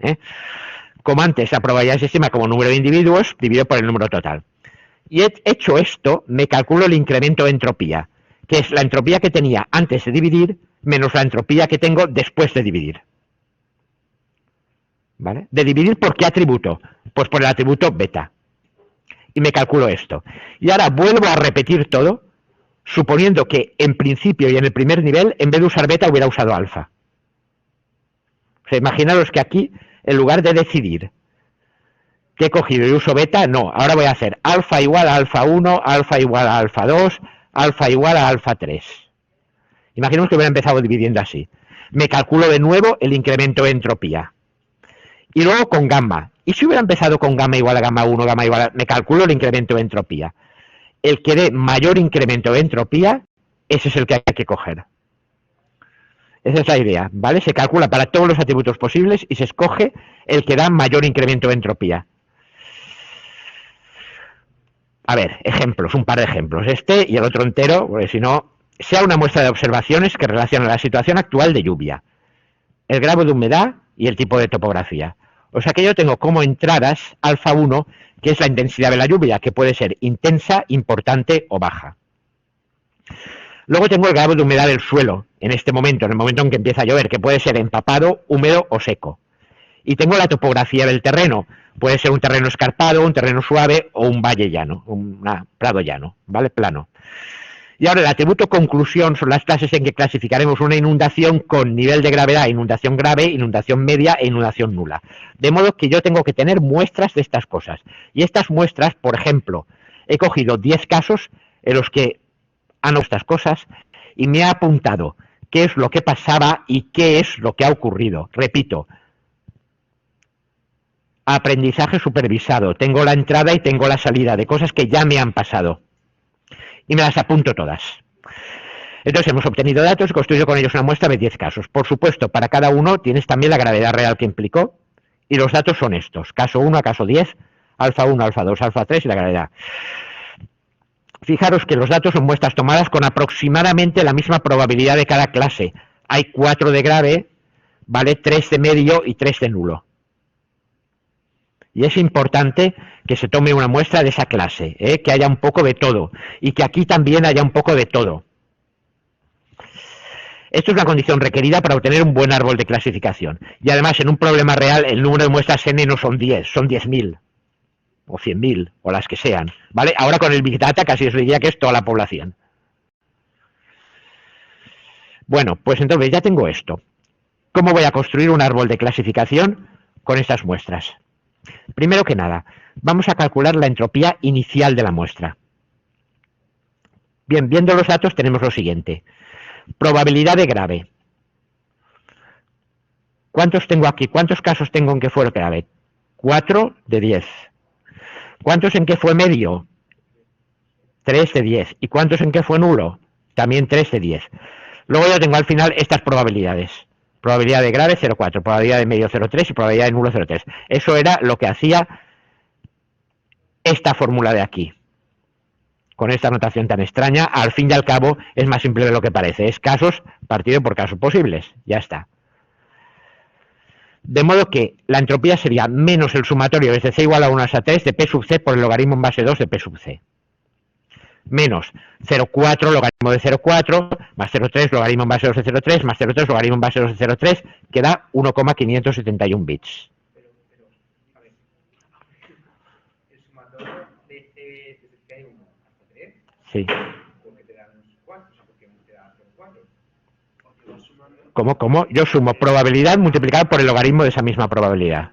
Como antes, la probabilidad se estima como número de individuos dividido por el número total. Y hecho esto, me calculo el incremento de entropía, que es la entropía que tenía antes de dividir menos la entropía que tengo después de dividir. ¿Vale? ¿De dividir por qué atributo? Pues por el atributo beta. Y me calculo esto. Y ahora vuelvo a repetir todo, suponiendo que en principio y en el primer nivel, en vez de usar beta, hubiera usado alfa. O sea, imaginaros que aquí, en lugar de decidir que he cogido y uso beta, no, ahora voy a hacer alfa igual a alfa 1, alfa igual a alfa 2, alfa igual a alfa 3. Imaginemos que hubiera empezado dividiendo así. Me calculo de nuevo el incremento de entropía. Y luego con gamma. Y si hubiera empezado con gamma igual a gamma 1, gamma igual a... me calculo el incremento de entropía. El que dé mayor incremento de entropía, ese es el que hay que coger. Esa es la idea, ¿vale? Se calcula para todos los atributos posibles y se escoge el que da mayor incremento de entropía. A ver, ejemplos, un par de ejemplos. Este y el otro entero, porque si no, sea una muestra de observaciones que relacionan la situación actual de lluvia, el grado de humedad y el tipo de topografía. O sea que yo tengo como entradas alfa 1, que es la intensidad de la lluvia, que puede ser intensa, importante o baja. Luego tengo el grado de humedad del suelo, en este momento, en el momento en que empieza a llover, que puede ser empapado, húmedo o seco. Y tengo la topografía del terreno. Puede ser un terreno escarpado, un terreno suave o un valle llano, un prado llano, ¿vale? Plano. Y ahora el atributo conclusión son las clases en que clasificaremos una inundación con nivel de gravedad, inundación grave, inundación media e inundación nula. De modo que yo tengo que tener muestras de estas cosas. Y estas muestras, por ejemplo, he cogido 10 casos en los que han estas cosas y me ha apuntado qué es lo que pasaba y qué es lo que ha ocurrido. Repito, aprendizaje supervisado. Tengo la entrada y tengo la salida de cosas que ya me han pasado. Y me las apunto todas. Entonces hemos obtenido datos y construido con ellos una muestra de 10 casos. Por supuesto, para cada uno tienes también la gravedad real que implicó y los datos son estos. Caso 1 a caso 10, alfa 1, alfa 2, alfa 3 y la gravedad. Fijaros que los datos son muestras tomadas con aproximadamente la misma probabilidad de cada clase. Hay 4 de grave, ¿vale? 3 de medio y 3 de nulo. Y es importante que se tome una muestra de esa clase, que haya un poco de todo y que aquí también haya un poco de todo. Esto es una condición requerida para obtener un buen árbol de clasificación. Y además, en un problema real, el número de muestras n no son 10, son 10.000 o 100.000 o las que sean, ¿vale? Ahora con el Big Data casi os diría que es toda la población. Bueno, pues entonces ya tengo esto. ¿Cómo voy a construir un árbol de clasificación con estas muestras? Primero que nada, vamos a calcular la entropía inicial de la muestra. Bien, viendo los datos tenemos lo siguiente. Probabilidad de grave. ¿Cuántos tengo aquí? ¿Cuántos casos tengo en que fue grave? 4 de 10. ¿Cuántos en que fue medio? 3 de 10. ¿Y cuántos en que fue nulo? También 3 de 10. Luego yo tengo al final estas probabilidades. Probabilidad de grave 0,4, probabilidad de medio 0,3 y probabilidad de nulo 0,3. Eso era lo que hacía esta fórmula de aquí. Con esta notación tan extraña, al fin y al cabo es más simple de lo que parece. Es casos partido por casos posibles. Ya está. De modo que la entropía sería menos el sumatorio desde c igual a 1 hasta 3 de p sub c por el logaritmo en base 2 de p sub c. Menos 0,4 logaritmo de 0,4 más 0,3 logaritmo en base 2 de 0,3 más 0,3 logaritmo en base 2 de 0,3 que da 1,571 bits. Pero, a ver, el sumatorio de C1 hasta 3, Sí. ¿por qué te da menos 4? O sea, ¿por qué no te da 0,4? Porque vas sumando... ¿Cómo? Yo sumo probabilidad multiplicada por el logaritmo de esa misma probabilidad.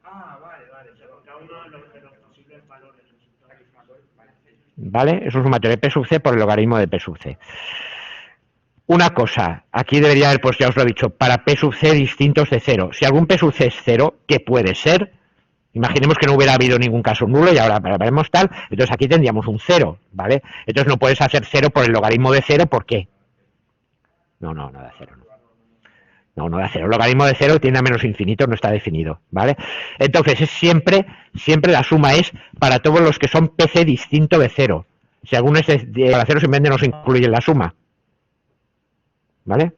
Ah, vale. O sea, por cada uno de los posibles valores. Aquí sumatorio, vale. ¿Vale? Es un sumatorio de p sub c por el logaritmo de p sub c. Una cosa, aquí debería haber, pues ya os lo he dicho, para p sub c distintos de 0. Si algún p sub c es 0, ¿qué puede ser? Imaginemos que no hubiera habido ningún caso nulo y ahora veremos tal, entonces aquí tendríamos un 0, ¿vale? Entonces no puedes hacer 0 por el logaritmo de 0, ¿por qué? No da 0, no da 0. El logaritmo de 0 tiende a menos infinito, no está definido, ¿vale? Entonces es siempre la suma es para todos los que son pc distinto de 0. Si alguno es de 0, simplemente no se incluye en la suma. ¿vale?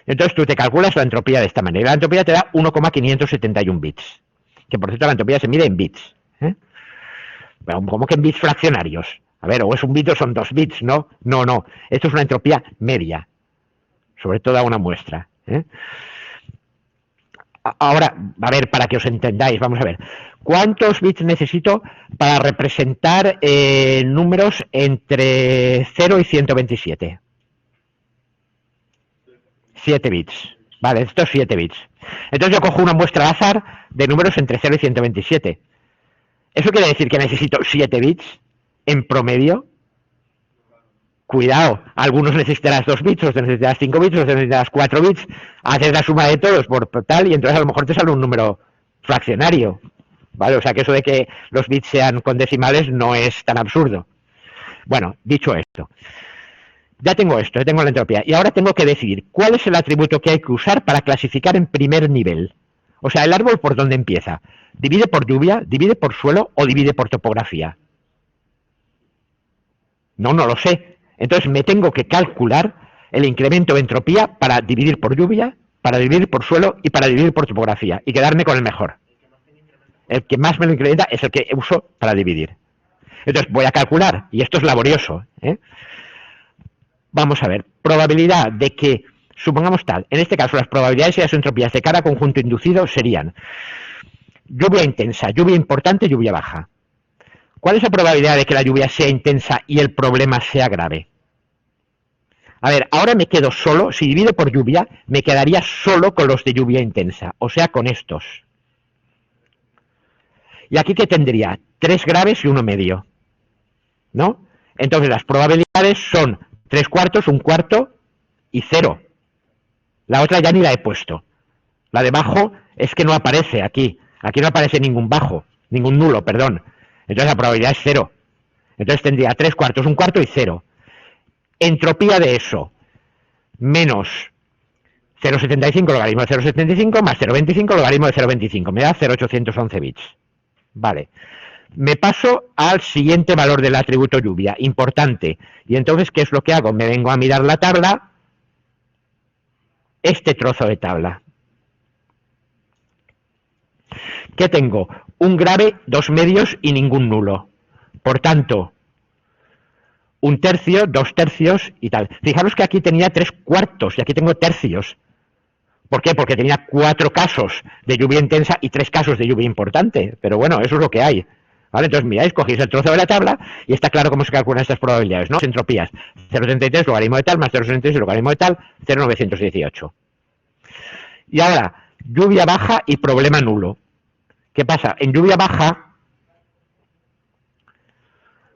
Entonces tú te calculas la entropía de esta manera. La entropía te da 1,571 bits. Que por cierto la entropía se mide en bits. Pero ¿cómo que en bits fraccionarios? A ver, o es un bit o son 2 bits, ¿no? No, no. Esto es una entropía media. Sobre toda una muestra. Ahora, a ver, para que os entendáis, vamos a ver. ¿Cuántos bits necesito para representar números entre 0 y 127? 7 bits. Vale, estos 7 bits. Entonces yo cojo una muestra al azar de números entre 0 y 127. ¿Eso quiere decir que necesito 7 bits en promedio? Cuidado, algunos necesitarás 2 bits, otros necesitarás 5 bits, otros necesitarás 4 bits, haces la suma de todos por tal y entonces a lo mejor te sale un número fraccionario, ¿vale? O sea que eso de que los bits sean con decimales no es tan absurdo. Bueno, dicho esto, ya tengo esto, ya tengo la entropía y ahora tengo que decidir cuál es el atributo que hay que usar para clasificar en primer nivel. O sea, el árbol por dónde empieza. ¿Divide por lluvia, divide por suelo o divide por topografía? No lo sé. Entonces me tengo que calcular el incremento de entropía para dividir por lluvia, para dividir por suelo y para dividir por topografía y quedarme con el mejor. El que más me lo incrementa es el que uso para dividir. Entonces voy a calcular, y esto es laborioso. Vamos a ver, probabilidad de que, supongamos tal, en este caso las probabilidades y las entropías de cada conjunto inducido serían lluvia intensa, lluvia importante, lluvia baja. ¿Cuál es la probabilidad de que la lluvia sea intensa y el problema sea grave? A ver, ahora me quedo solo, si divido por lluvia, me quedaría solo con los de lluvia intensa, o sea, con estos. Y aquí, ¿qué tendría? 3 graves y 1 medio, ¿no? Entonces las probabilidades son 3 cuartos, 1 cuarto y 0. La otra ya ni la he puesto. La de bajo es que no aparece aquí. Aquí no aparece ningún bajo, ningún nulo, perdón. Entonces la probabilidad es 0. Entonces tendría 3 cuartos, 1 cuarto y 0. Entropía de eso, menos 0,75 logaritmo de 0,75 más 0,25 logaritmo de 0,25. Me da 0,811 bits. Vale. Me paso al siguiente valor del atributo lluvia, importante. Y entonces, ¿qué es lo que hago? Me vengo a mirar la tabla, este trozo de tabla. ¿Qué tengo? Un grave, 2 medios y ningún nulo. Por tanto, 1 tercio, 2 tercios y tal. Fijaros que aquí tenía 3 cuartos y aquí tengo tercios. ¿Por qué? Porque tenía 4 casos de lluvia intensa y 3 casos de lluvia importante. Pero bueno, eso es lo que hay. ¿Vale? Entonces miráis, cogéis el trozo de la tabla y está claro cómo se calculan estas probabilidades, ¿no? Entropías, 0,33 logaritmo de tal más 0,66 logaritmo de tal, 0,918. Y ahora, lluvia baja y problema nulo. ¿Qué pasa? En lluvia baja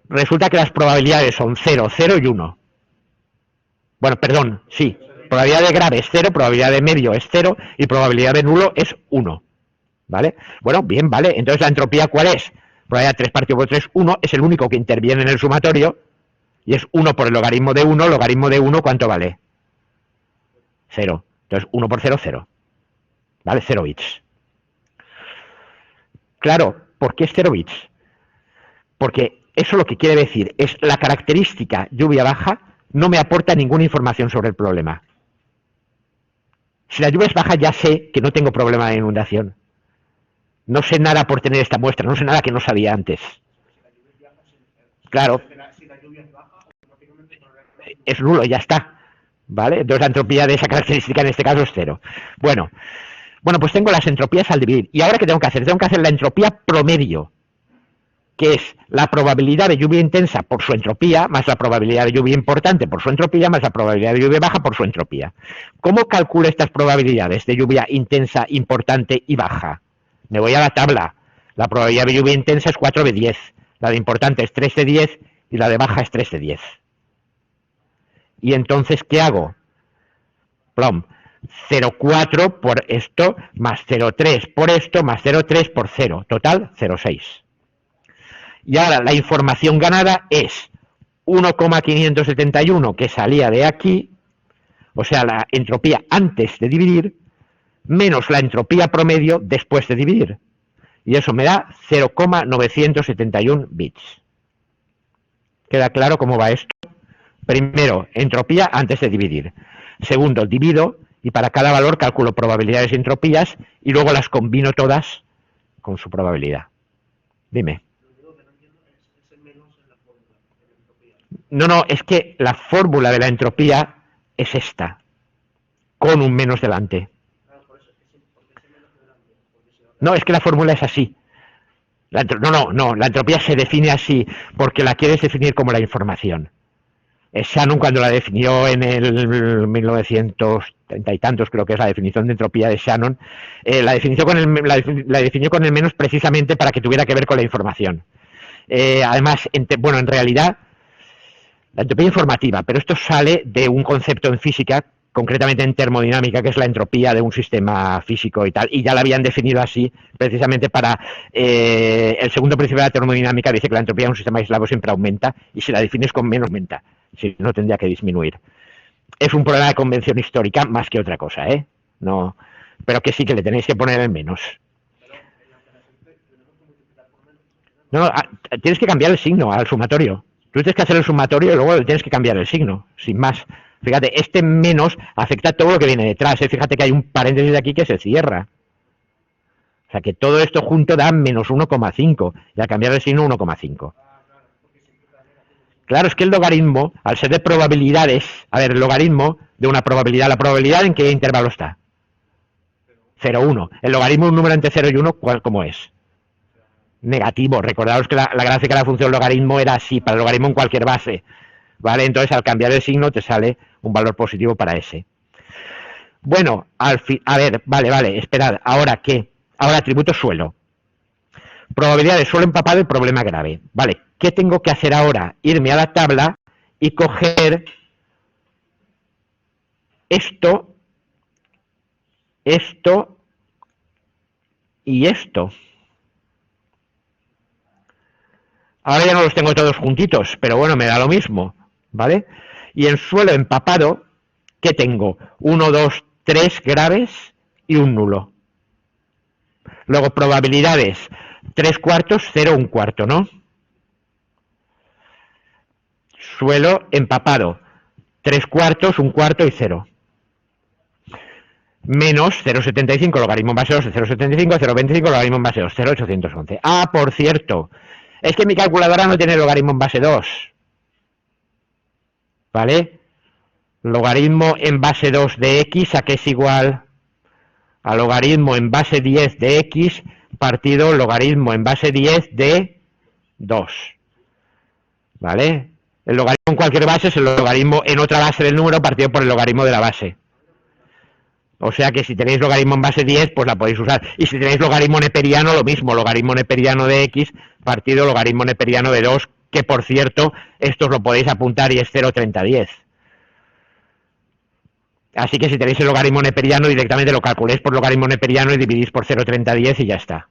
resulta que las probabilidades son 0, 0 y 1. Bueno, perdón, sí. Probabilidad de grave es 0, probabilidad de medio es 0 y probabilidad de nulo es 1. ¿Vale? Bueno, bien, vale. Entonces, ¿la entropía cuál es? Probabilidad 3 partido por 3, 1. Es el único que interviene en el sumatorio y es 1 por el logaritmo de 1. Logaritmo de 1, ¿cuánto vale? 0. Entonces, 1 por 0, 0. ¿Vale? 0 bits. Claro, ¿por qué es 0 bits? Porque eso lo que quiere decir es la característica lluvia baja no me aporta ninguna información sobre el problema. Si la lluvia es baja ya sé que no tengo problema de inundación. No sé nada por tener esta muestra, no sé nada que no sabía antes. Claro. Es nulo, ya está. ¿Vale? Entonces la entropía de esa característica en este caso es 0. Bueno, pues tengo las entropías al dividir. ¿Y ahora qué tengo que hacer? Tengo que hacer la entropía promedio, que es la probabilidad de lluvia intensa por su entropía, más la probabilidad de lluvia importante por su entropía, más la probabilidad de lluvia baja por su entropía. ¿Cómo calculo estas probabilidades de lluvia intensa, importante y baja? Me voy a la tabla. La probabilidad de lluvia intensa es 4 de 10, la de importante es 3 de 10 y la de baja es 3 de 10. Y entonces, ¿qué hago? Plom, 0,4 por esto, más 0,3 por esto, más 0,3 por 0. Total, 0,6. Y ahora la información ganada es 1,571 que salía de aquí, o sea, la entropía antes de dividir, menos la entropía promedio después de dividir. Y eso me da 0,971 bits. ¿Queda claro cómo va esto? Primero, entropía antes de dividir. Segundo, divido y para cada valor calculo probabilidades y entropías y luego las combino todas con su probabilidad. Dime. No, es que la fórmula de la entropía es esta, con un menos delante. No, es que la fórmula es así. La entropía se define así porque la quieres definir como la información. Shannon, cuando la definió en el 1930 y tantos, creo que es la definición de entropía de Shannon, la definió con el menos precisamente para que tuviera que ver con la información. Además, en realidad, la entropía informativa, pero esto sale de un concepto en física, concretamente en termodinámica, que es la entropía de un sistema físico y tal, y ya la habían definido así, precisamente para el segundo principio de la termodinámica, dice que la entropía de un sistema aislado siempre aumenta, y si la defines con menos aumenta, si no tendría que disminuir. Es un problema de convención histórica más que otra cosa, no, pero que sí que le tenéis que poner el menos. No, tienes que cambiar el signo al sumatorio. Tú tienes que hacer el sumatorio y luego le tienes que cambiar el signo, sin más. Fíjate, este menos afecta a todo lo que viene detrás. Fíjate que hay un paréntesis de aquí que se cierra. O sea que todo esto junto da menos 1,5 y al cambiar el signo 1,5. Claro, es que el logaritmo, al ser de probabilidades, el logaritmo de una probabilidad, ¿la probabilidad en qué intervalo está? 0, 1. El logaritmo de un número entre 0 y 1, ¿cómo es? Negativo. Recordaros que la gráfica de la función logaritmo era así, para el logaritmo en cualquier base. ¿Vale? Entonces, al cambiar el signo, te sale un valor positivo para ese. Bueno, vale, esperad. ¿Ahora qué? Ahora, atributo suelo. Probabilidad de suelo empapado y problema grave. Vale, ¿qué tengo que hacer ahora? Irme a la tabla y coger esto y esto. Ahora ya no los tengo todos juntitos, pero bueno, me da lo mismo, ¿vale? Y en suelo empapado, ¿qué tengo? 1, 2, 3 graves y un nulo. Luego probabilidades, 3 cuartos, 0, 1 cuarto, ¿no? Suelo empapado, 3 cuartos, 1 cuarto y 0. Menos 0,75 logaritmo en base 2 de 0,75, 0,25 logaritmo en base 2, 0,811. Ah, por cierto, es que mi calculadora no tiene logaritmo en base 2. ¿Vale? Logaritmo en base 2 de x, ¿a qué es igual? A logaritmo en base 10 de x partido logaritmo en base 10 de 2. ¿Vale? El logaritmo en cualquier base es el logaritmo en otra base del número partido por el logaritmo de la base. O sea que si tenéis logaritmo en base 10, pues la podéis usar. Y si tenéis logaritmo neperiano, lo mismo, logaritmo neperiano de x partido logaritmo neperiano de 2, que por cierto, esto os lo podéis apuntar y es 0,3010. Así que si tenéis el logaritmo neperiano, directamente lo calculéis por logaritmo neperiano y dividís por 0,3010 y ya está.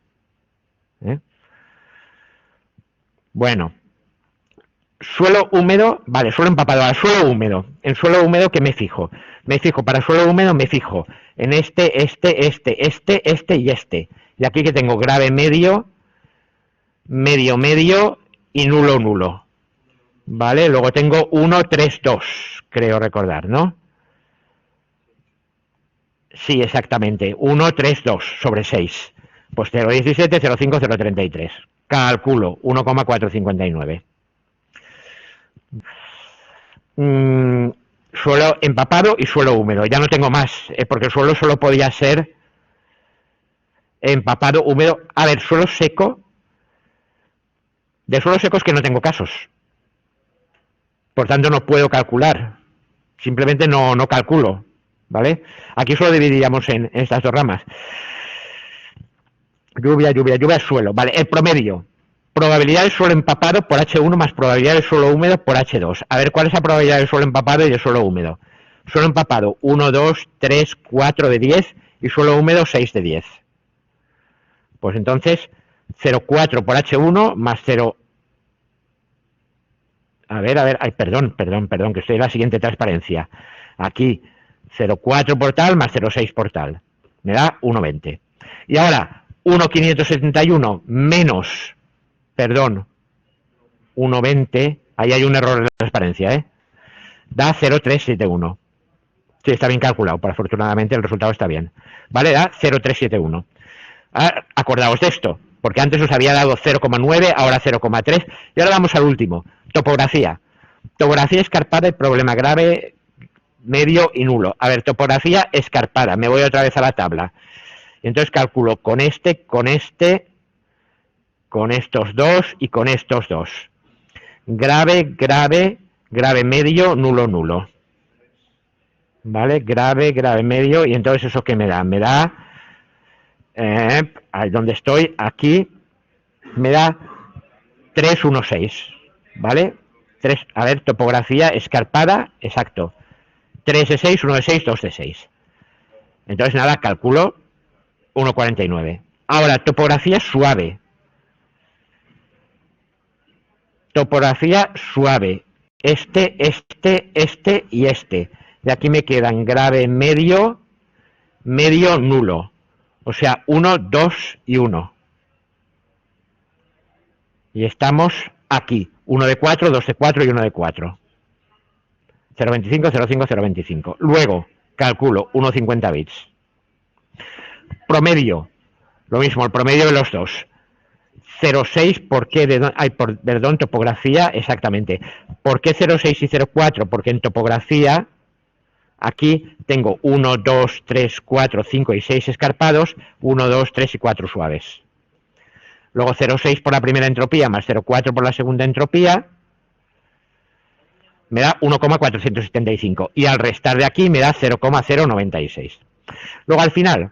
Bueno. Suelo húmedo, vale, suelo empapado. Ahora, suelo húmedo. En suelo húmedo, ¿qué me fijo? Me fijo, para suelo húmedo me fijo en este y este. Y aquí que tengo grave medio, medio y nulo. ¿Vale? Luego tengo 1, 3, 2, creo recordar, ¿no? Sí, exactamente. 1, 3, 2 sobre 6. Pues 0,17, 0,5, 0,33. Calculo 1,459. Suelo empapado y suelo húmedo. Ya no tengo más, porque el suelo solo podía ser empapado, húmedo. A ver, suelo seco. De suelo seco es que no tengo casos. Por tanto, no puedo calcular. Simplemente no calculo. ¿Vale? Aquí solo dividiríamos en estas dos ramas. Lluvia, suelo. Vale, el promedio. Probabilidad de suelo empapado por H1 más probabilidad de suelo húmedo por H2. A ver, ¿cuál es la probabilidad de suelo empapado y de suelo húmedo? Suelo empapado 1, 2, 3, 4 de 10 y suelo húmedo 6 de 10. Pues entonces 0,4 por H1 más 0... A ver, ay, perdón, que estoy en la siguiente transparencia. Aquí 0,4 por tal más 0,6 por tal. Me da 1,20. Y ahora 1,571 menos... Perdón, 1,20, ahí hay un error en la transparencia, da 0,371. Sí, está bien calculado, pero afortunadamente el resultado está bien. Vale, da 0,371. Ahora, acordaos de esto, porque antes os había dado 0,9, ahora 0,3, y ahora vamos al último, topografía. Topografía escarpada y problema grave, medio y nulo. A ver, topografía escarpada, me voy otra vez a la tabla. Y entonces calculo con estos dos y con estos dos. Grave, grave, grave medio, nulo, nulo. ¿Vale? Grave, grave medio, y entonces ¿eso qué me da? Me da, ahí donde estoy, aquí, me da 316, ¿vale? 3, a ver, topografía escarpada, exacto. 3 de 6, 1 de 6, 2 de 6. Entonces nada, calculo 1,49. Ahora, topografía suave. Topografía suave. Este y este. De aquí me quedan grave, medio, medio, nulo. O sea, 1, 2 y 1. Y estamos aquí. 1 de 4, 2 de 4 y 1 de 4. 0,25, 0,5, 0,25. Luego, calculo 1,50 bits. Promedio. Lo mismo, el promedio de los dos. 0,6, ¿por qué? Perdón, topografía, exactamente. ¿Por qué 0,6 y 0,4? Porque en topografía, aquí tengo 1, 2, 3, 4, 5 y 6 escarpados, 1, 2, 3 y 4 suaves. Luego 0,6 por la primera entropía más 0,4 por la segunda entropía, me da 1,475. Y al restar de aquí me da 0,096. Luego al final,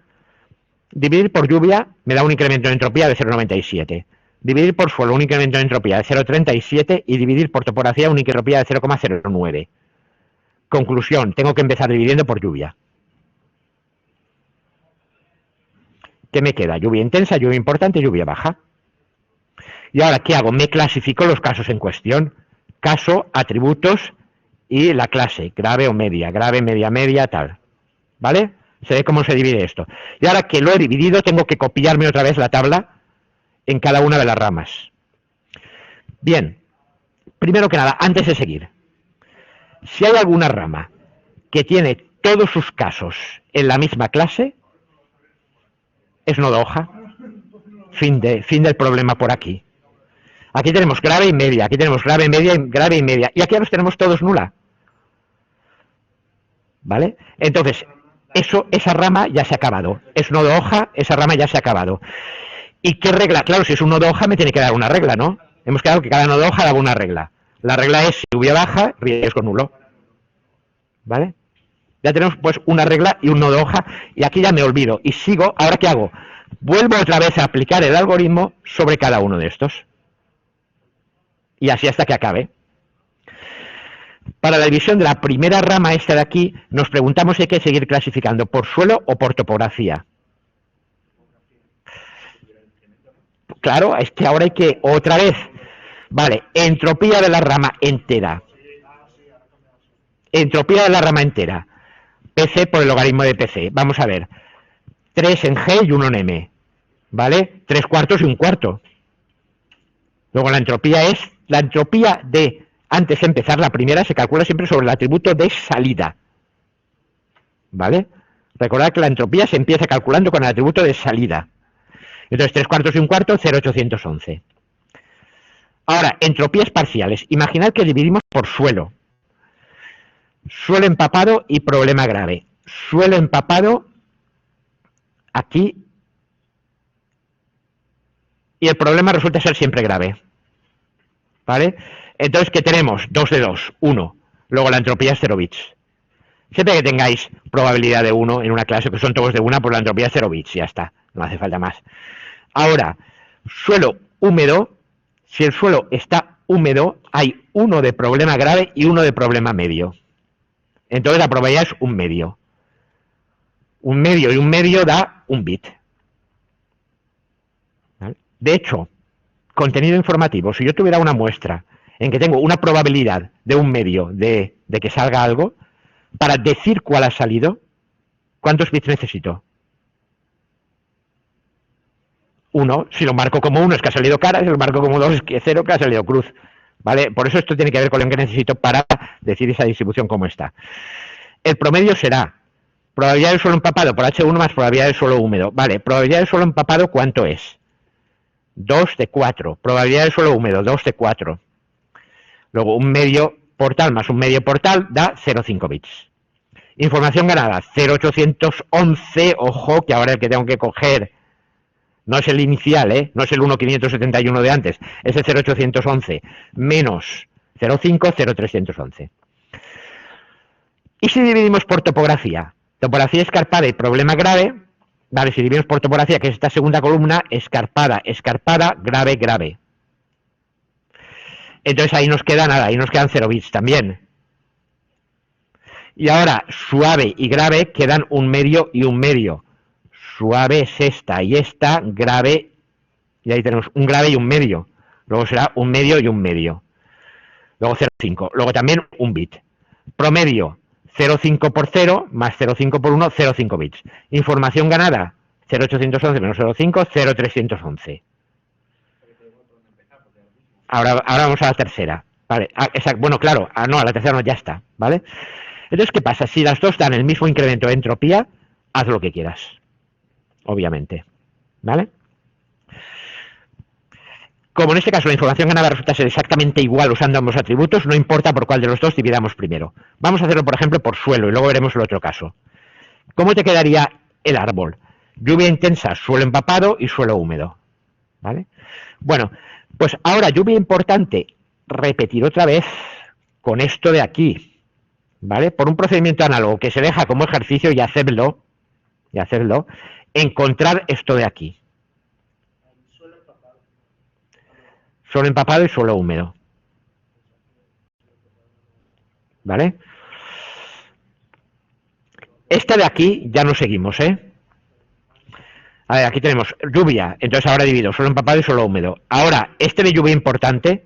dividir por lluvia me da un incremento de entropía de 0,97. Dividir por suelo un incremento de entropía de 0,37 y dividir por topografía un entropía de 0,09. Conclusión, tengo que empezar dividiendo por lluvia. ¿Qué me queda? Lluvia intensa, lluvia importante, lluvia baja. Y ahora, ¿qué hago? Me clasifico los casos en cuestión. Caso, atributos y la clase, grave o media, grave, media, media, tal. ¿Vale? Se ve cómo se divide esto. Y ahora que lo he dividido, tengo que copiarme otra vez la tabla en cada una de las ramas. Bien, primero que nada, antes de seguir, si hay alguna rama que tiene todos sus casos en la misma clase, es nodo hoja. Fin del problema por aquí. Aquí tenemos grave y media, aquí tenemos grave, media y grave y media. Y aquí los tenemos todos nula. ¿Vale? Entonces, esa rama ya se ha acabado. Es nodo hoja, esa rama ya se ha acabado. ¿Y qué regla? Claro, si es un nodo hoja me tiene que dar una regla, ¿no? Hemos quedado que cada nodo hoja daba una regla. La regla es si lluvia baja, riesgo nulo. ¿Vale? Ya tenemos pues una regla y un nodo hoja, y aquí ya me olvido. Y sigo, ¿ahora qué hago? Vuelvo otra vez a aplicar el algoritmo sobre cada uno de estos. Y así hasta que acabe. Para la división de la primera rama esta de aquí, nos preguntamos si hay que seguir clasificando por suelo o por topografía. Claro, es que ahora hay que, otra vez, vale, entropía de la rama entera. Entropía de la rama entera. PC por el logaritmo de PC. Vamos a ver. 3 en G y 1 en M. ¿Vale? 3 cuartos y 1 cuarto. Luego la entropía es, la entropía de, antes de empezar la primera, se calcula siempre sobre el atributo de salida. ¿Vale? Recordad que la entropía se empieza calculando con el atributo de salida. Entonces 3 cuartos y 1 cuarto, 0,811. Ahora, entropías parciales. Imaginad que dividimos por suelo. Suelo empapado y problema grave. Suelo empapado aquí y el problema resulta ser siempre grave. ¿Vale? Entonces, ¿qué tenemos? 2 de 2, 1. Luego la entropía es 0 bits. Siempre que tengáis probabilidad de 1 en una clase, que son todos de 1, pues la entropía es 0 bits, ya está. No hace falta más. Ahora, suelo húmedo. Si el suelo está húmedo, hay 1 de problema grave y 1 de problema medio. Entonces la probabilidad es 1 medio. 1 medio y 1 medio da 1 bit. ¿Vale? De hecho, contenido informativo, si yo tuviera una muestra en que tengo una probabilidad de 1 medio de que salga algo, para decir cuál ha salido, ¿cuántos bits necesito? 1. Si lo marco como 1 es que ha salido cara, si lo marco como 2 es que 0 que ha salido cruz. ¿Vale? Por eso esto tiene que ver con lo que necesito para decir esa distribución como está. El promedio será probabilidad de suelo empapado por H1 más probabilidad de suelo húmedo. Vale, probabilidad de suelo empapado, ¿cuánto es? 2 de 4. Probabilidad de suelo húmedo, 2 de 4. Luego un medio portal más un medio portal da 0,5 bits. Información ganada, 0,811. Ojo, que ahora el que tengo que coger no es el inicial, no es el 1,571 de antes, es el 0,811 menos 0,5, 0,311. ¿Y si dividimos por topografía? Topografía escarpada y problema grave. Vale, si dividimos por topografía, que es esta segunda columna, escarpada, escarpada, grave, grave. Entonces ahí nos queda nada, ahí nos quedan 0 bits también. Y ahora, suave y grave quedan un medio y un medio. Suave es esta y esta, grave, y ahí tenemos un grave y un medio. Luego será un medio y un medio. Luego 0,5. Luego también un bit. Promedio, 0,5 por 0 más 0,5 por 1, 0,5 bits. Información ganada, 0,811 menos 0,5, 0,311. Ahora vamos a la tercera. Vale, bueno, claro, no, a la tercera no, ya está, ¿vale? Entonces, ¿qué pasa? Si las dos dan el mismo incremento de entropía, haz lo que quieras, obviamente, ¿vale? Como en este caso la información ganada resulta ser exactamente igual usando ambos atributos, no importa por cuál de los dos dividamos primero. Vamos a hacerlo, por ejemplo, por suelo y luego veremos el otro caso. ¿Cómo te quedaría el árbol? Lluvia intensa, suelo empapado y suelo húmedo, ¿vale? Bueno, pues ahora lluvia importante, repetir otra vez con esto de aquí, ¿vale? Por un procedimiento análogo que se deja como ejercicio y hacerlo, encontrar esto de aquí. Suelo empapado y suelo húmedo. ¿Vale? Este de aquí ya no seguimos, ¿eh? A ver, aquí tenemos lluvia, entonces ahora divido suelo empapado y suelo húmedo. Ahora, este de lluvia importante.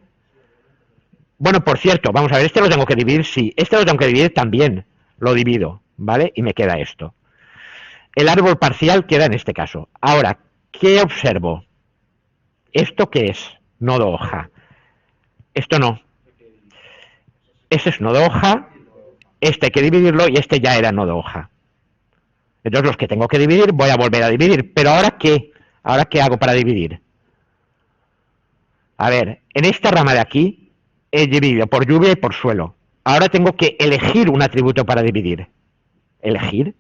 Bueno, por cierto, vamos a ver, este lo tengo que dividir, sí. Este lo tengo que dividir también. Lo divido, ¿vale? Y me queda esto. El árbol parcial queda en este caso. Ahora, ¿qué observo? ¿Esto qué es? Nodo hoja. Esto no. Este es nodo hoja, este hay que dividirlo y este ya era nodo hoja. Entonces los que tengo que dividir voy a volver a dividir. ¿Pero ahora qué? ¿Ahora qué hago para dividir? A ver, en esta rama de aquí he dividido por lluvia y por suelo. Ahora tengo que elegir un atributo para dividir. ¿Elegir?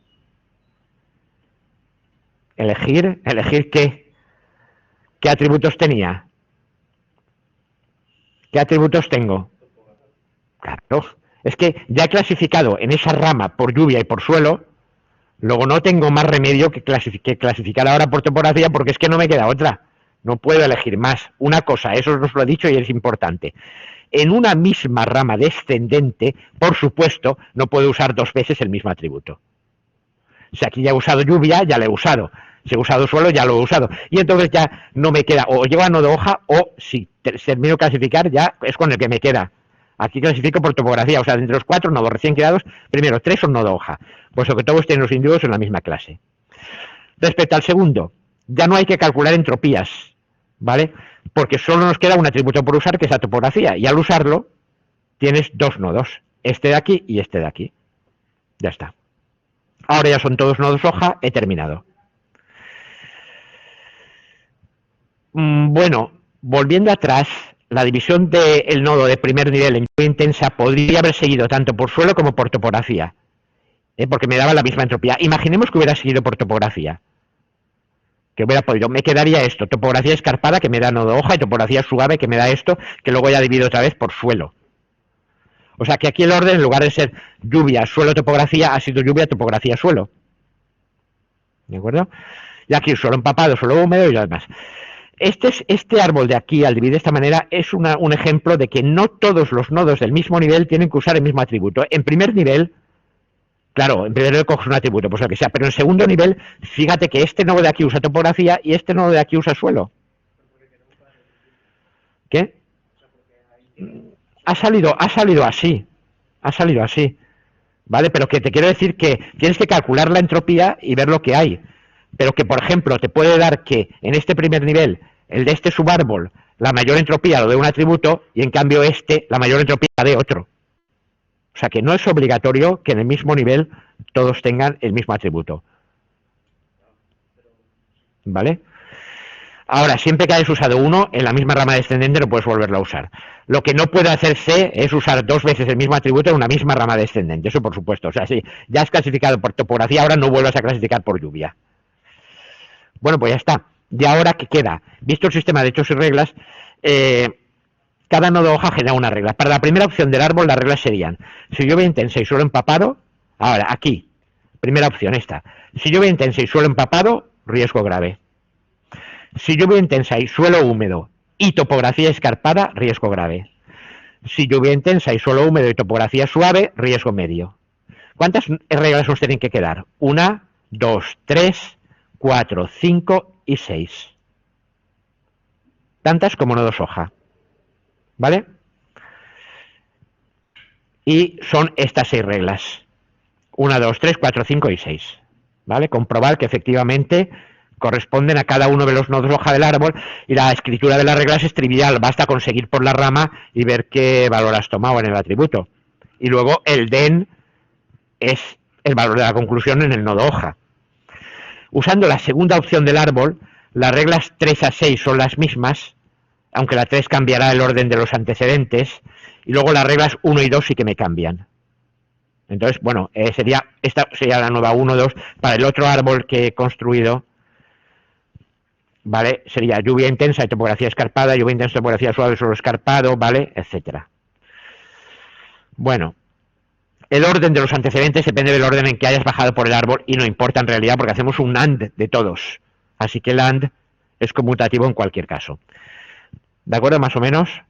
¿Elegir? ¿Elegir qué? ¿Qué atributos tenía? ¿Qué atributos tengo? Claro, es que ya he clasificado en esa rama por lluvia y por suelo, luego no tengo más remedio que clasificar ahora por topografía porque es que no me queda otra. No puedo elegir más. Una cosa, eso os lo he dicho y es importante. En una misma rama descendente, por supuesto, no puedo usar dos veces el mismo atributo. Si aquí ya he usado lluvia, ya lo he usado. Si he usado suelo, ya lo he usado. Y entonces ya no me queda, o llevo a nodo hoja, o si termino de clasificar, ya es con el que me queda. Aquí clasifico por topografía, o sea, entre los 4 nodos recién creados, primero 3 son nodo hoja, puesto que todos tienen los individuos en la misma clase. Respecto al segundo, ya no hay que calcular entropías, ¿vale? Porque solo nos queda un atributo por usar, que es la topografía, y al usarlo tienes dos nodos, este de aquí y este de aquí. Ya está. Ahora ya son todos nodos hoja, he terminado. Bueno, volviendo atrás, la división del nodo de primer nivel en lluvia intensa podría haber seguido tanto por suelo como por topografía, porque me daba la misma entropía. Imaginemos que hubiera seguido por topografía, que hubiera podido, me quedaría esto, topografía escarpada que me da nodo hoja y topografía suave que me da esto, que luego ya divido otra vez por suelo. O sea que aquí el orden, en lugar de ser lluvia, suelo, topografía, ha sido lluvia, topografía, suelo. ¿De acuerdo? Y aquí suelo empapado, suelo húmedo y lo demás. Este árbol de aquí, al dividir de esta manera, es un ejemplo de que no todos los nodos del mismo nivel tienen que usar el mismo atributo. En primer nivel, claro, en primer nivel coges un atributo, pues lo que sea, pero en segundo nivel, fíjate que este nodo de aquí usa topografía y este nodo de aquí usa suelo. ¿Qué? Ha salido así, ¿vale? Pero que te quiero decir que tienes que calcular la entropía y ver lo que hay. Pero que, por ejemplo, te puede dar que en este primer nivel, el de este subárbol, la mayor entropía lo de un atributo y en cambio la mayor entropía la de otro. O sea que no es obligatorio que en el mismo nivel todos tengan el mismo atributo. ¿Vale? Ahora, siempre que hayas usado uno, en la misma rama descendente no puedes volverlo a usar. Lo que no puede hacerse es usar 2 veces el mismo atributo en una misma rama descendente, eso por supuesto. O sea, si ya has clasificado por topografía, ahora no vuelvas a clasificar por lluvia. Bueno, pues ya está. ¿Y ahora qué queda? Visto el sistema de hechos y reglas, cada nodo hoja genera una regla. Para la primera opción del árbol, las reglas serían: si lluvia intensa y suelo empapado, ahora aquí, primera opción esta. Si lluvia intensa y suelo empapado, riesgo grave. Si lluvia intensa y suelo húmedo y topografía escarpada, riesgo grave. Si lluvia intensa y suelo húmedo y topografía suave, riesgo medio. ¿Cuántas reglas nos tienen que quedar? 1, 2, 3, 4, 5 y 6. Tantas como nodos hoja. ¿Vale? Y son estas 6 reglas. 1, 2, 3, 4, 5 y 6. ¿Vale? Comprobar que efectivamente corresponden a cada uno de los nodos hoja del árbol, y la escritura de las reglas es trivial, basta con seguir por la rama y ver qué valor has tomado en el atributo. Y luego el den es el valor de la conclusión en el nodo hoja. Usando la segunda opción del árbol, las reglas 3 a 6 son las mismas, aunque la 3 cambiará el orden de los antecedentes, y luego las reglas 1 y 2 sí que me cambian. Entonces, bueno, esta sería la nueva 1, 2. Para el otro árbol que he construido, ¿vale? Sería lluvia intensa y topografía escarpada, lluvia intensa y topografía suave, suelo escarpado, ¿vale? Etcétera. Bueno, el orden de los antecedentes depende del orden en que hayas bajado por el árbol y no importa en realidad porque hacemos un AND de todos. Así que el AND es conmutativo en cualquier caso. ¿De acuerdo? Más o menos.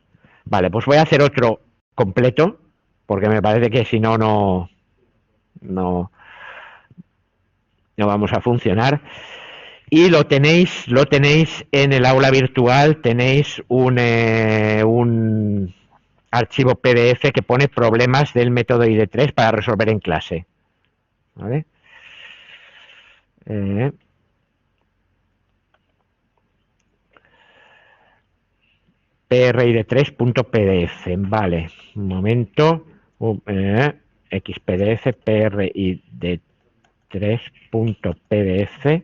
Vale, pues voy a hacer otro completo porque me parece que si no, no vamos a funcionar. Y lo tenéis en el aula virtual, tenéis un archivo PDF que pone problemas del método ID3 para resolver en clase. ¿Vale? PRID3.pdf, vale, un momento, xpdf PRID3.pdf,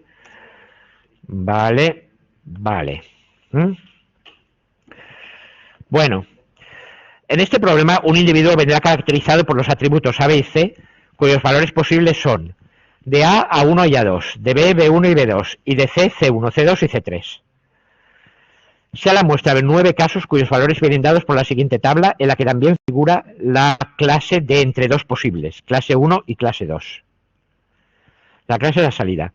vale. Bueno, en este problema un individuo vendrá caracterizado por los atributos A, B y C, cuyos valores posibles son de A a 1 y A2, de B, B1 y B2, y de C, C1, C2 y C3. Sea la muestra de 9 casos cuyos valores vienen dados por la siguiente tabla, en la que también figura la clase de entre 2 posibles, clase 1 y clase 2. La clase de la salida.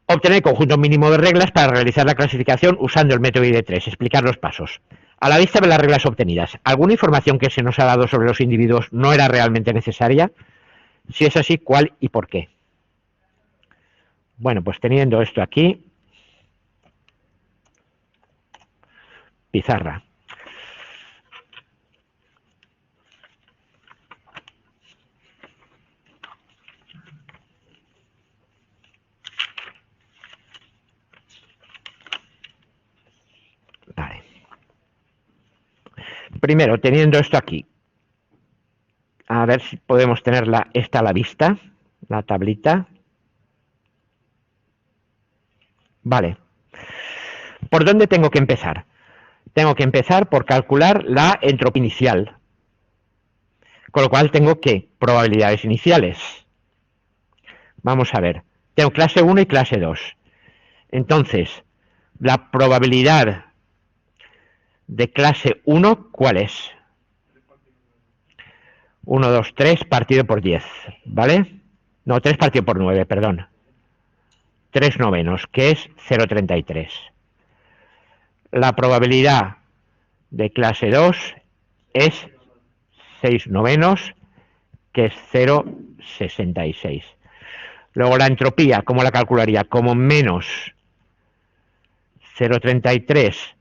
Obtener el conjunto mínimo de reglas para realizar la clasificación usando el método ID3. Explicar los pasos. A la vista de las reglas obtenidas, ¿alguna información que se nos ha dado sobre los individuos no era realmente necesaria? Si es así, ¿cuál y por qué? Bueno, pues teniendo esto aquí, pizarra. Vale. Primero, teniendo esto aquí, a ver si podemos tenerla esta a la vista, la tablita. Vale. ¿Por dónde tengo que empezar? Tengo que empezar por calcular la entropía inicial. Con lo cual tengo que probabilidades iniciales. Vamos a ver. Tengo clase 1 y clase 2. Entonces, la probabilidad de clase 1, ¿cuál es? 1, 2, 3 partido por 10, ¿vale? No, 3 partido por 9, perdón. 3 novenos, que es 0,33. La probabilidad de clase 2 es 6 novenos, que es 0,66. Luego la entropía, ¿cómo la calcularía? Como menos 0,33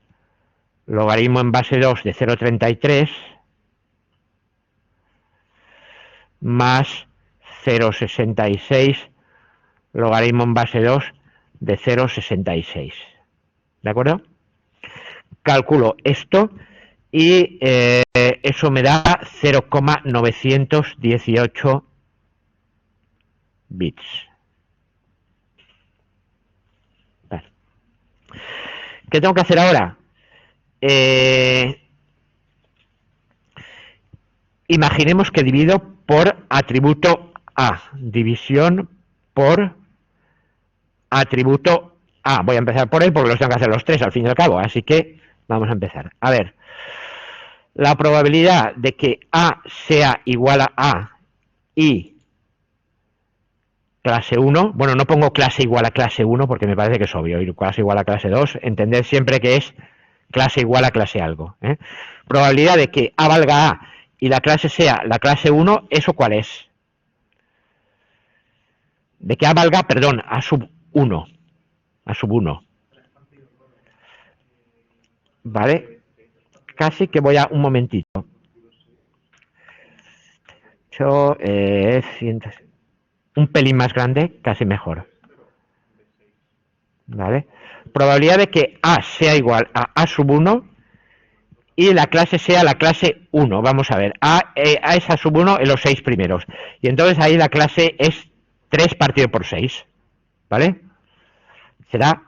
logaritmo en base 2 de 0,33 más 0,66 logaritmo en base 2 de 0,66. ¿De acuerdo? Calculo esto y eso me da 0,918 bits. Vale. ¿Qué tengo que hacer ahora? Imaginemos que divido por atributo A. División por atributo A. Voy a empezar por él porque los tengo que hacer los tres al fin y al cabo. Así que vamos a empezar. A ver. La probabilidad de que A sea igual a A y clase 1, bueno, no pongo clase igual a clase 1 porque me parece que es obvio, y clase igual a clase 2, entender siempre que es clase igual a clase algo. Probabilidad de que A valga A y la clase sea la clase 1, ¿eso cuál es? De que A valga, perdón, A sub 1. A sub 1. ¿Vale? Casi que voy a un momentito. Yo, un pelín más grande, casi mejor. ¿Vale? Probabilidad de que A sea igual a A sub 1 y la clase sea la clase 1. Vamos a ver, A es A sub 1 en los 6 primeros. Y entonces ahí la clase es 3 partido por 6. ¿Vale? Será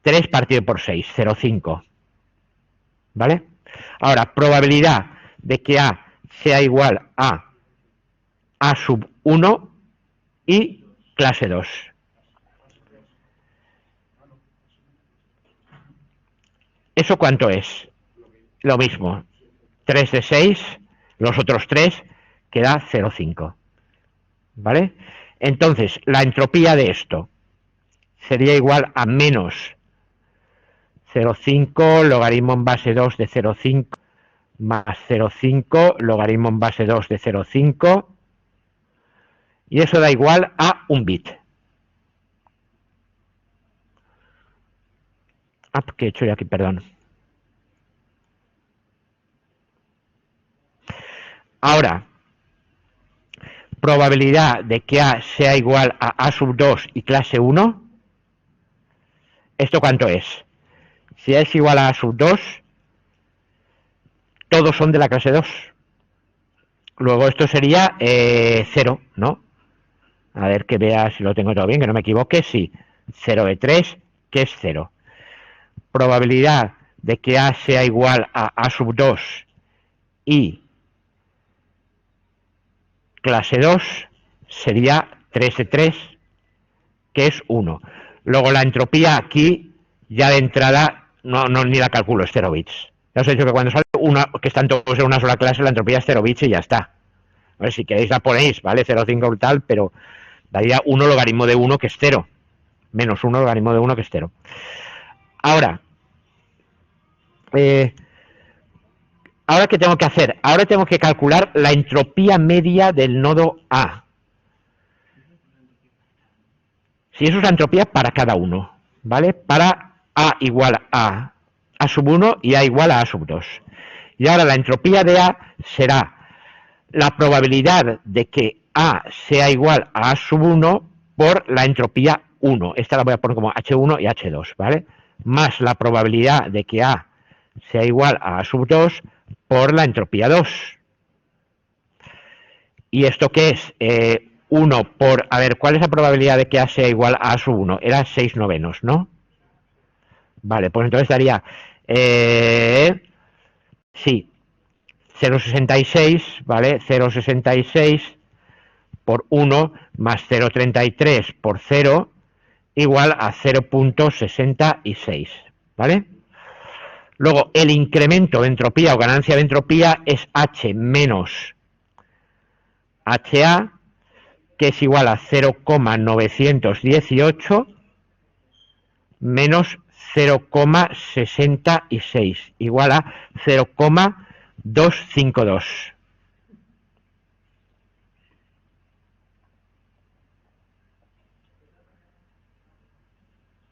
3 partido por 6, 0,5. ¿Vale? Ahora, probabilidad de que A sea igual a A sub 1 y clase 2. ¿Eso cuánto es? Lo mismo. 3 de 6, los otros 3, queda 0,5. ¿Vale? Entonces, la entropía de esto sería igual a menos 0,5 logaritmo en base 2 de 0,5 más 0,5 logaritmo en base 2 de 0,5 y eso da igual a un bit. ¿Qué he hecho yo aquí? Perdón. Ahora, probabilidad de que A sea igual a A sub 2 y clase 1. ¿Esto cuánto es? Si A es igual a A sub 2, todos son de la clase 2. Luego esto sería 0, ¿no? A ver que vea si lo tengo todo bien, que no me equivoque. Sí, 0 de 3, que es 0. Probabilidad de que A sea igual a A sub 2 y clase 2 sería 3 de 3, que es 1. Luego la entropía aquí, ya de entrada, no ni la calculo, es 0 bits. Ya os he dicho que cuando sale que están todos en una sola clase, la entropía es 0 bits y ya está. A ver, si queréis la ponéis, ¿vale? 0,5 tal, pero daría 1 logaritmo de 1, que es 0. Menos 1 logaritmo de 1, que es 0. Ahora, ¿ahora qué tengo que hacer? Ahora tengo que calcular la entropía media del nodo A. Si eso es la entropía para cada uno, ¿vale? Para A igual a A sub 1 y A igual a A sub 2. Y ahora la entropía de A será la probabilidad de que A sea igual a A sub 1 por la entropía 1. Esta la voy a poner como H1 y H2, ¿vale? Más la probabilidad de que A sea igual a A sub 2 por la entropía 2. ¿Y esto qué es? 1 por... A ver, ¿cuál es la probabilidad de que A sea igual a A sub 1? Era 6 novenos, ¿no? Vale, pues entonces daría... sí, 0,66, ¿vale? 0,66 por 1 más 0,33 por 0 igual a 0,66, ¿vale? Luego, el incremento de entropía o ganancia de entropía es H menos HA, que es igual a 0,918 menos 0,66, igual a 0,252.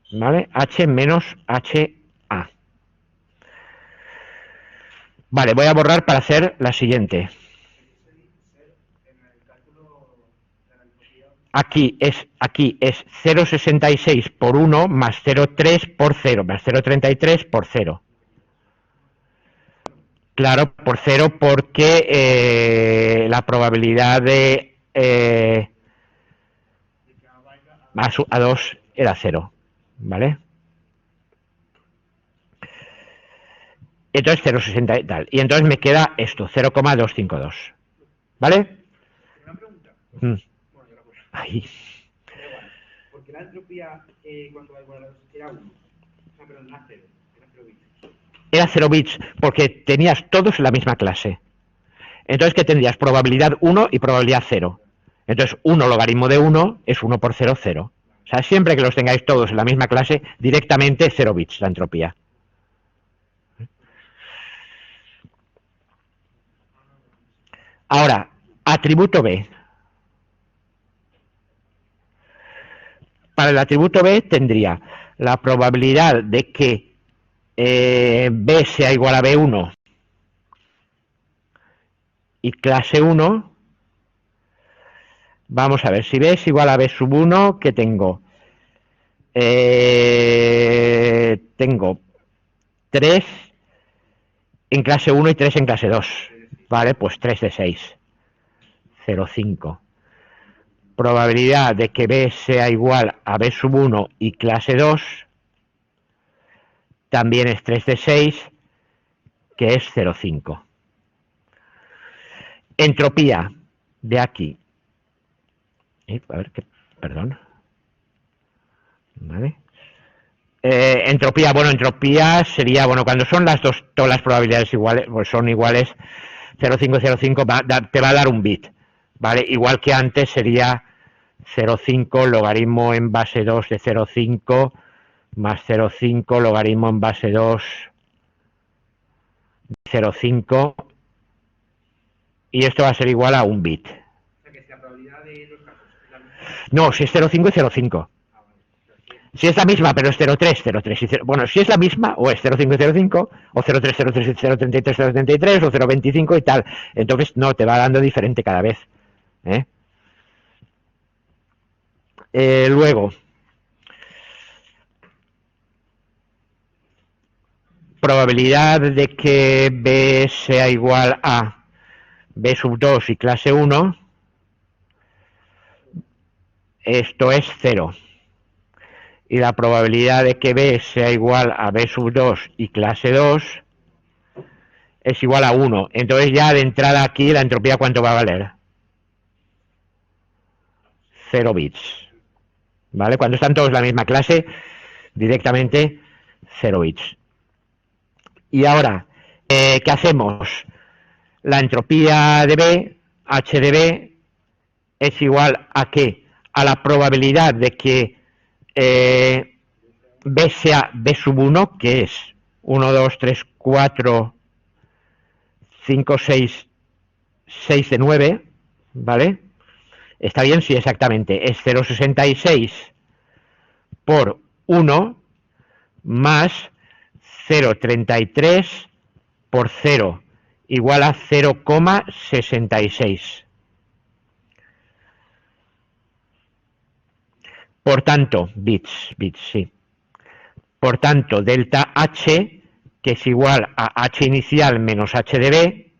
¿Vale? H menos HA. Vale, voy a borrar para hacer la siguiente. Aquí es 0,66 por 1 más 0,3 por 0, más 0,33 por 0. Claro, por 0 porque la probabilidad de a 2 era 0, ¿vale? Entonces 0,60 y tal. Y entonces me queda esto, 0,252. ¿Vale? Una pregunta. Mm. Bueno, yo la puse. Ahí. Da igual. Porque la entropía cuando va igual a 2 era 1. O sea, perdón, no 0. Era 0 bits. Era 0 bits porque tenías todos en la misma clase. Entonces, ¿qué tendrías? Probabilidad 1 y probabilidad 0. Entonces, 1 logaritmo de 1 es 1 por 0, 0. O sea, siempre que los tengáis todos en la misma clase, directamente 0 bits la entropía. Ahora, atributo B. Para el atributo B tendría la probabilidad de que B sea igual a B1 y clase 1. Vamos a ver, si B es igual a B sub 1, ¿qué tengo? Tengo 3 en clase 1 y 3 en clase 2. Vale, pues 3 de 6. 0,5. Probabilidad de que B sea igual a B sub 1 y clase 2 también es 3 de 6, que es 0,5. Entropía de aquí. A ver, perdón. ¿Vale? Entropía, bueno, entropía sería, bueno, cuando son todas las probabilidades iguales, pues son iguales, 0,505 te va a dar un bit, ¿vale? Igual que antes sería 0,5 logaritmo en base 2 de 0,5 más 0,5 logaritmo en base 2 de 0,5 y esto va a ser igual a un bit. O sea, que si la probabilidad de los casos es la misma. No, si es 0,5 y 0,5. Si es la misma, pero es 0,3, 0,3 y 0... Bueno, si es la misma, o es 0,5 y 0,5, o 0,3, 0,3 y 0,33, 0,33, o 0,25 y tal. Entonces, no, te va dando diferente cada vez. Luego, probabilidad de que B sea igual a B sub 2 y clase 1, esto es 0. Y la probabilidad de que B sea igual a B sub 2 y clase 2 es igual a 1. Entonces ya de entrada aquí la entropía, ¿cuánto va a valer? 0 bits. ¿Vale? Cuando están todos en la misma clase, directamente 0 bits. Y ahora, ¿qué hacemos? La entropía de B, H de B, es igual a ¿qué? A la probabilidad de que B sea B sub 1, que es 1, 2, 3, 4, 5, 6, 6 de 9, ¿vale? Está bien, sí, exactamente. Es 0,66 por 1 más 0,33 por 0 igual a 0,66. Por tanto, bits, sí. Por tanto, delta H, que es igual a H inicial menos H de B,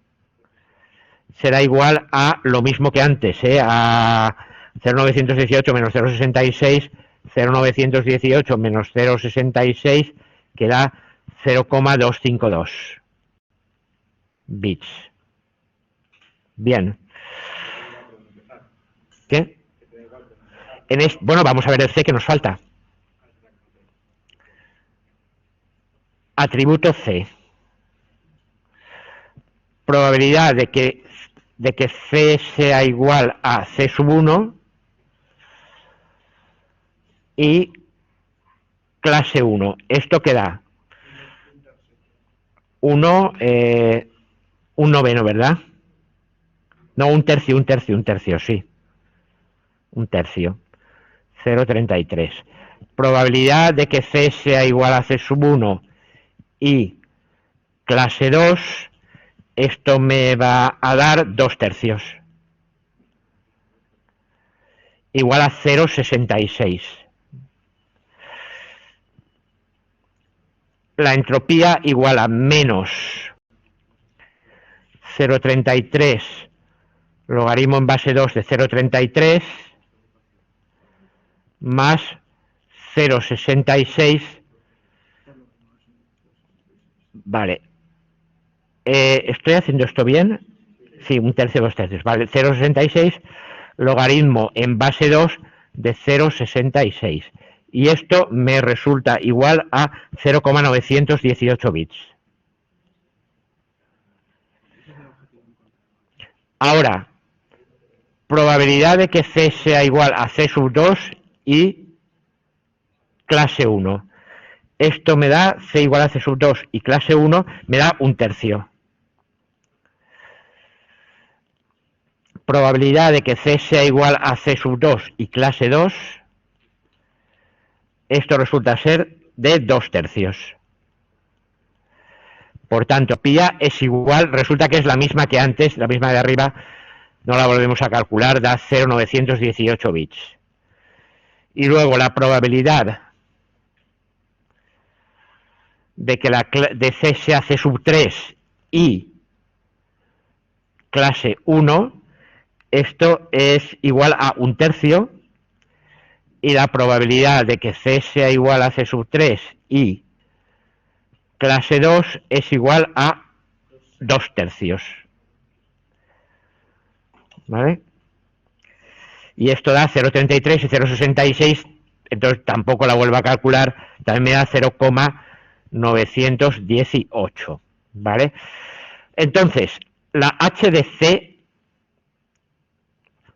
será igual a lo mismo que antes, a 0,918 menos 0,66, 0,918 menos 0,66, que da 0,252 bits. Bien. ¿Qué? Bueno, vamos a ver el C que nos falta. Atributo C. Probabilidad de que C sea igual a C sub 1 y clase 1. Esto que da 1, un noveno, ¿verdad? No, un tercio, sí. Un tercio. 0,33. Probabilidad de que C sea igual a C sub 1 y clase 2, esto me va a dar 2 tercios. Igual a 0,66. La entropía igual a menos 0,33 logaritmo en base 2 de 0,33 más 0,66. Vale. ¿Estoy haciendo esto bien? Sí, un tercio, dos tercios. Vale, 0,66 logaritmo en base 2 de 0,66. Y esto me resulta igual a 0,918 bits. Ahora, probabilidad de que C sea igual a C sub 2 y clase 1. Esto me da C igual a C sub 2 y clase 1 me da un tercio. Probabilidad de que C sea igual a C sub 2 y clase 2. Esto resulta ser de 2 tercios. Por tanto, pi A es igual, resulta que es la misma que antes, la misma de arriba, no la volvemos a calcular, da 0,918 bits. Y luego la probabilidad de que de C sea C sub 3 y clase 1, esto es igual a un tercio, y la probabilidad de que C sea igual a C sub 3 y clase 2 es igual a 2 tercios. ¿Vale? Y esto da 0,33 y 0,66, entonces tampoco la vuelvo a calcular, también me da 0,918. ¿Vale? Entonces, la H de C,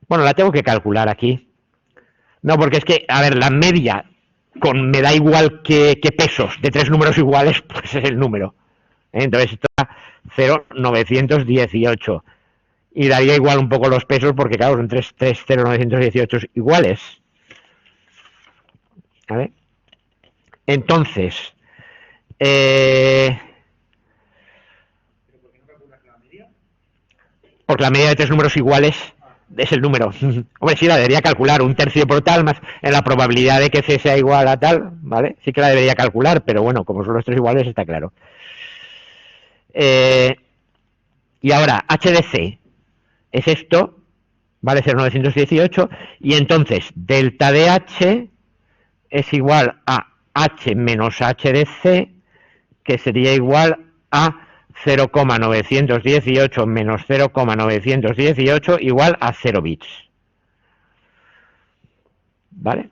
bueno, la tengo que calcular aquí. No, porque es que, a ver, la media me da igual que pesos de tres números iguales, pues es el número. Entonces esto da 0,918. Y daría igual un poco los pesos porque, claro, son 0,918 iguales. ¿Vale? Entonces, porque la media de tres números iguales es el número. Hombre, sí, la debería calcular, un tercio por tal, más en la probabilidad de que C sea igual a tal, ¿vale? Sí que la debería calcular, pero bueno, como son los tres iguales, está claro. Y ahora, H de C es esto, vale, 0,918, y entonces delta de H es igual a H menos H de C, que sería igual a 0,918 menos 0,918 igual a 0 bits. ¿Vale?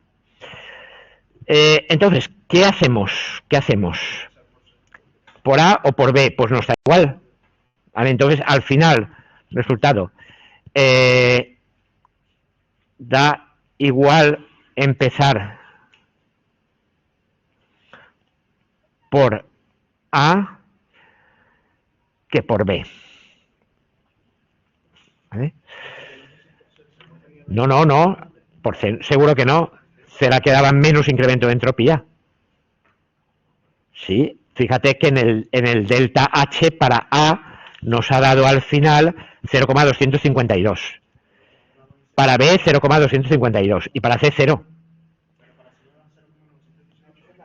Entonces, ¿qué hacemos? ¿Qué hacemos? ¿Por A o por B? Pues nos da igual. ¿Vale? Entonces, al final, resultado, da igual empezar por A que por B. ¿Vale? No, por C, seguro que no. Será que daban menos incremento de entropía. Sí, fíjate que en el delta H para A nos ha dado al final 0,252. Para B 0,252 y para C 0.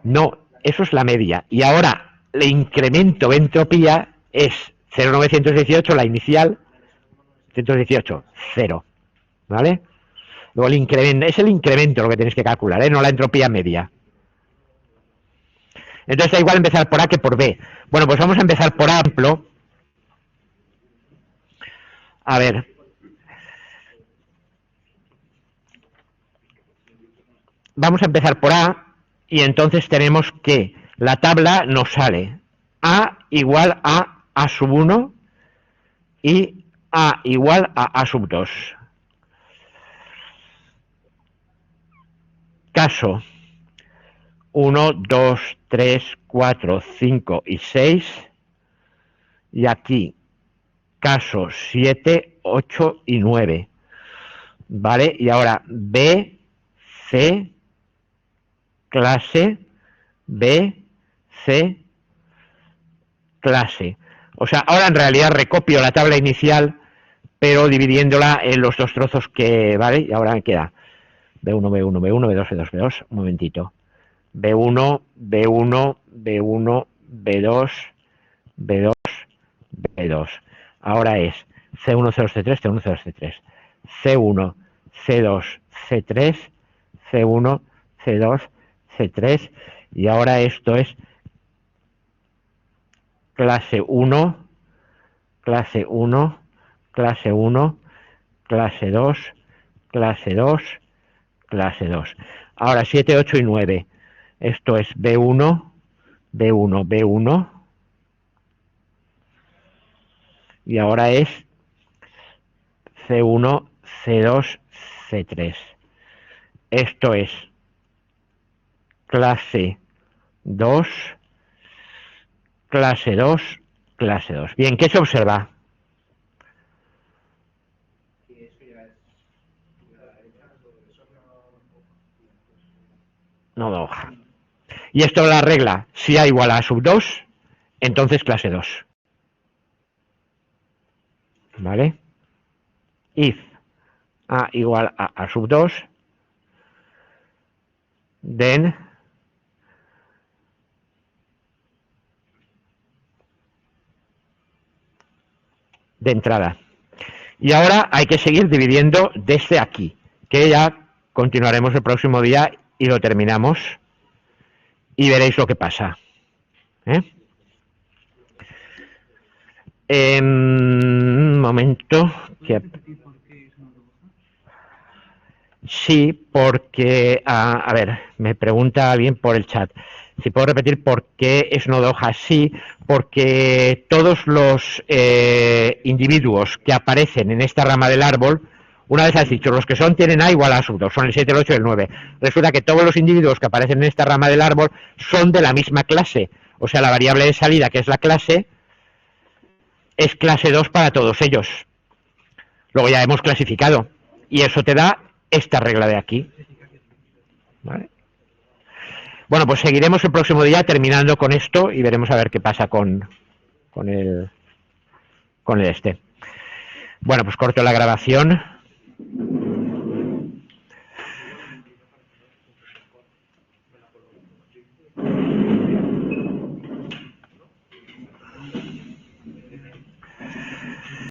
No, eso es la media. Y ahora el incremento de entropía es 0,918, la inicial, 118, 0. ¿Vale? Luego el incremento, es el incremento lo que tenéis que calcular, no la entropía media. Entonces da igual empezar por A que por B. Bueno, pues vamos a empezar por A, por ejemplo. A ver. Vamos a empezar por A y entonces tenemos que la tabla nos sale A igual a A sub 1 y A igual a A sub 2. Caso 1, 2, 3, 4, 5 y 6. Y aquí caso 7, 8 y 9. ¿Vale? Y ahora B, C, clase, B, C, clase. O sea, ahora en realidad recopio la tabla inicial, pero dividiéndola en los dos trozos que, ¿vale? Y ahora me queda B1, B1, B1, B2, B2, B2, un momentito. B1, B1, B1, B2, B2, B2. ahora es C1, C2, C3, C1, C2, C3. C1, C2, C3, C1, C2, C3. Y ahora esto es clase 1, clase 1, clase 1, clase 2, clase 2, clase 2. Ahora 7, 8 y 9. Esto es B1, B1, B1. Y ahora es C1, C2, C3. Esto es clase 2, clase 2, clase 2. Bien, ¿qué se observa? Nodo hoja. Y esto es la regla. Si A igual a sub 2, entonces clase 2. ¿Vale? If A igual a sub 2, then de entrada. Y ahora hay que seguir dividiendo desde aquí, que ya continuaremos el próximo día y lo terminamos y veréis lo que pasa. Un momento. Que... Sí, porque, a ver, me pregunta alguien por el chat. Si puedo repetir por qué es nodo hoja. Sí, porque todos los individuos que aparecen en esta rama del árbol, una vez has dicho, los que tienen A igual a sub 2, son el 7, el 8 y el 9. Resulta que todos los individuos que aparecen en esta rama del árbol son de la misma clase. O sea, la variable de salida, que es la clase, es clase 2 para todos ellos. Luego ya hemos clasificado. Y eso te da esta regla de aquí. ¿Vale? Bueno, pues seguiremos el próximo día terminando con esto y veremos a ver qué pasa con el este. Bueno, pues corto la grabación.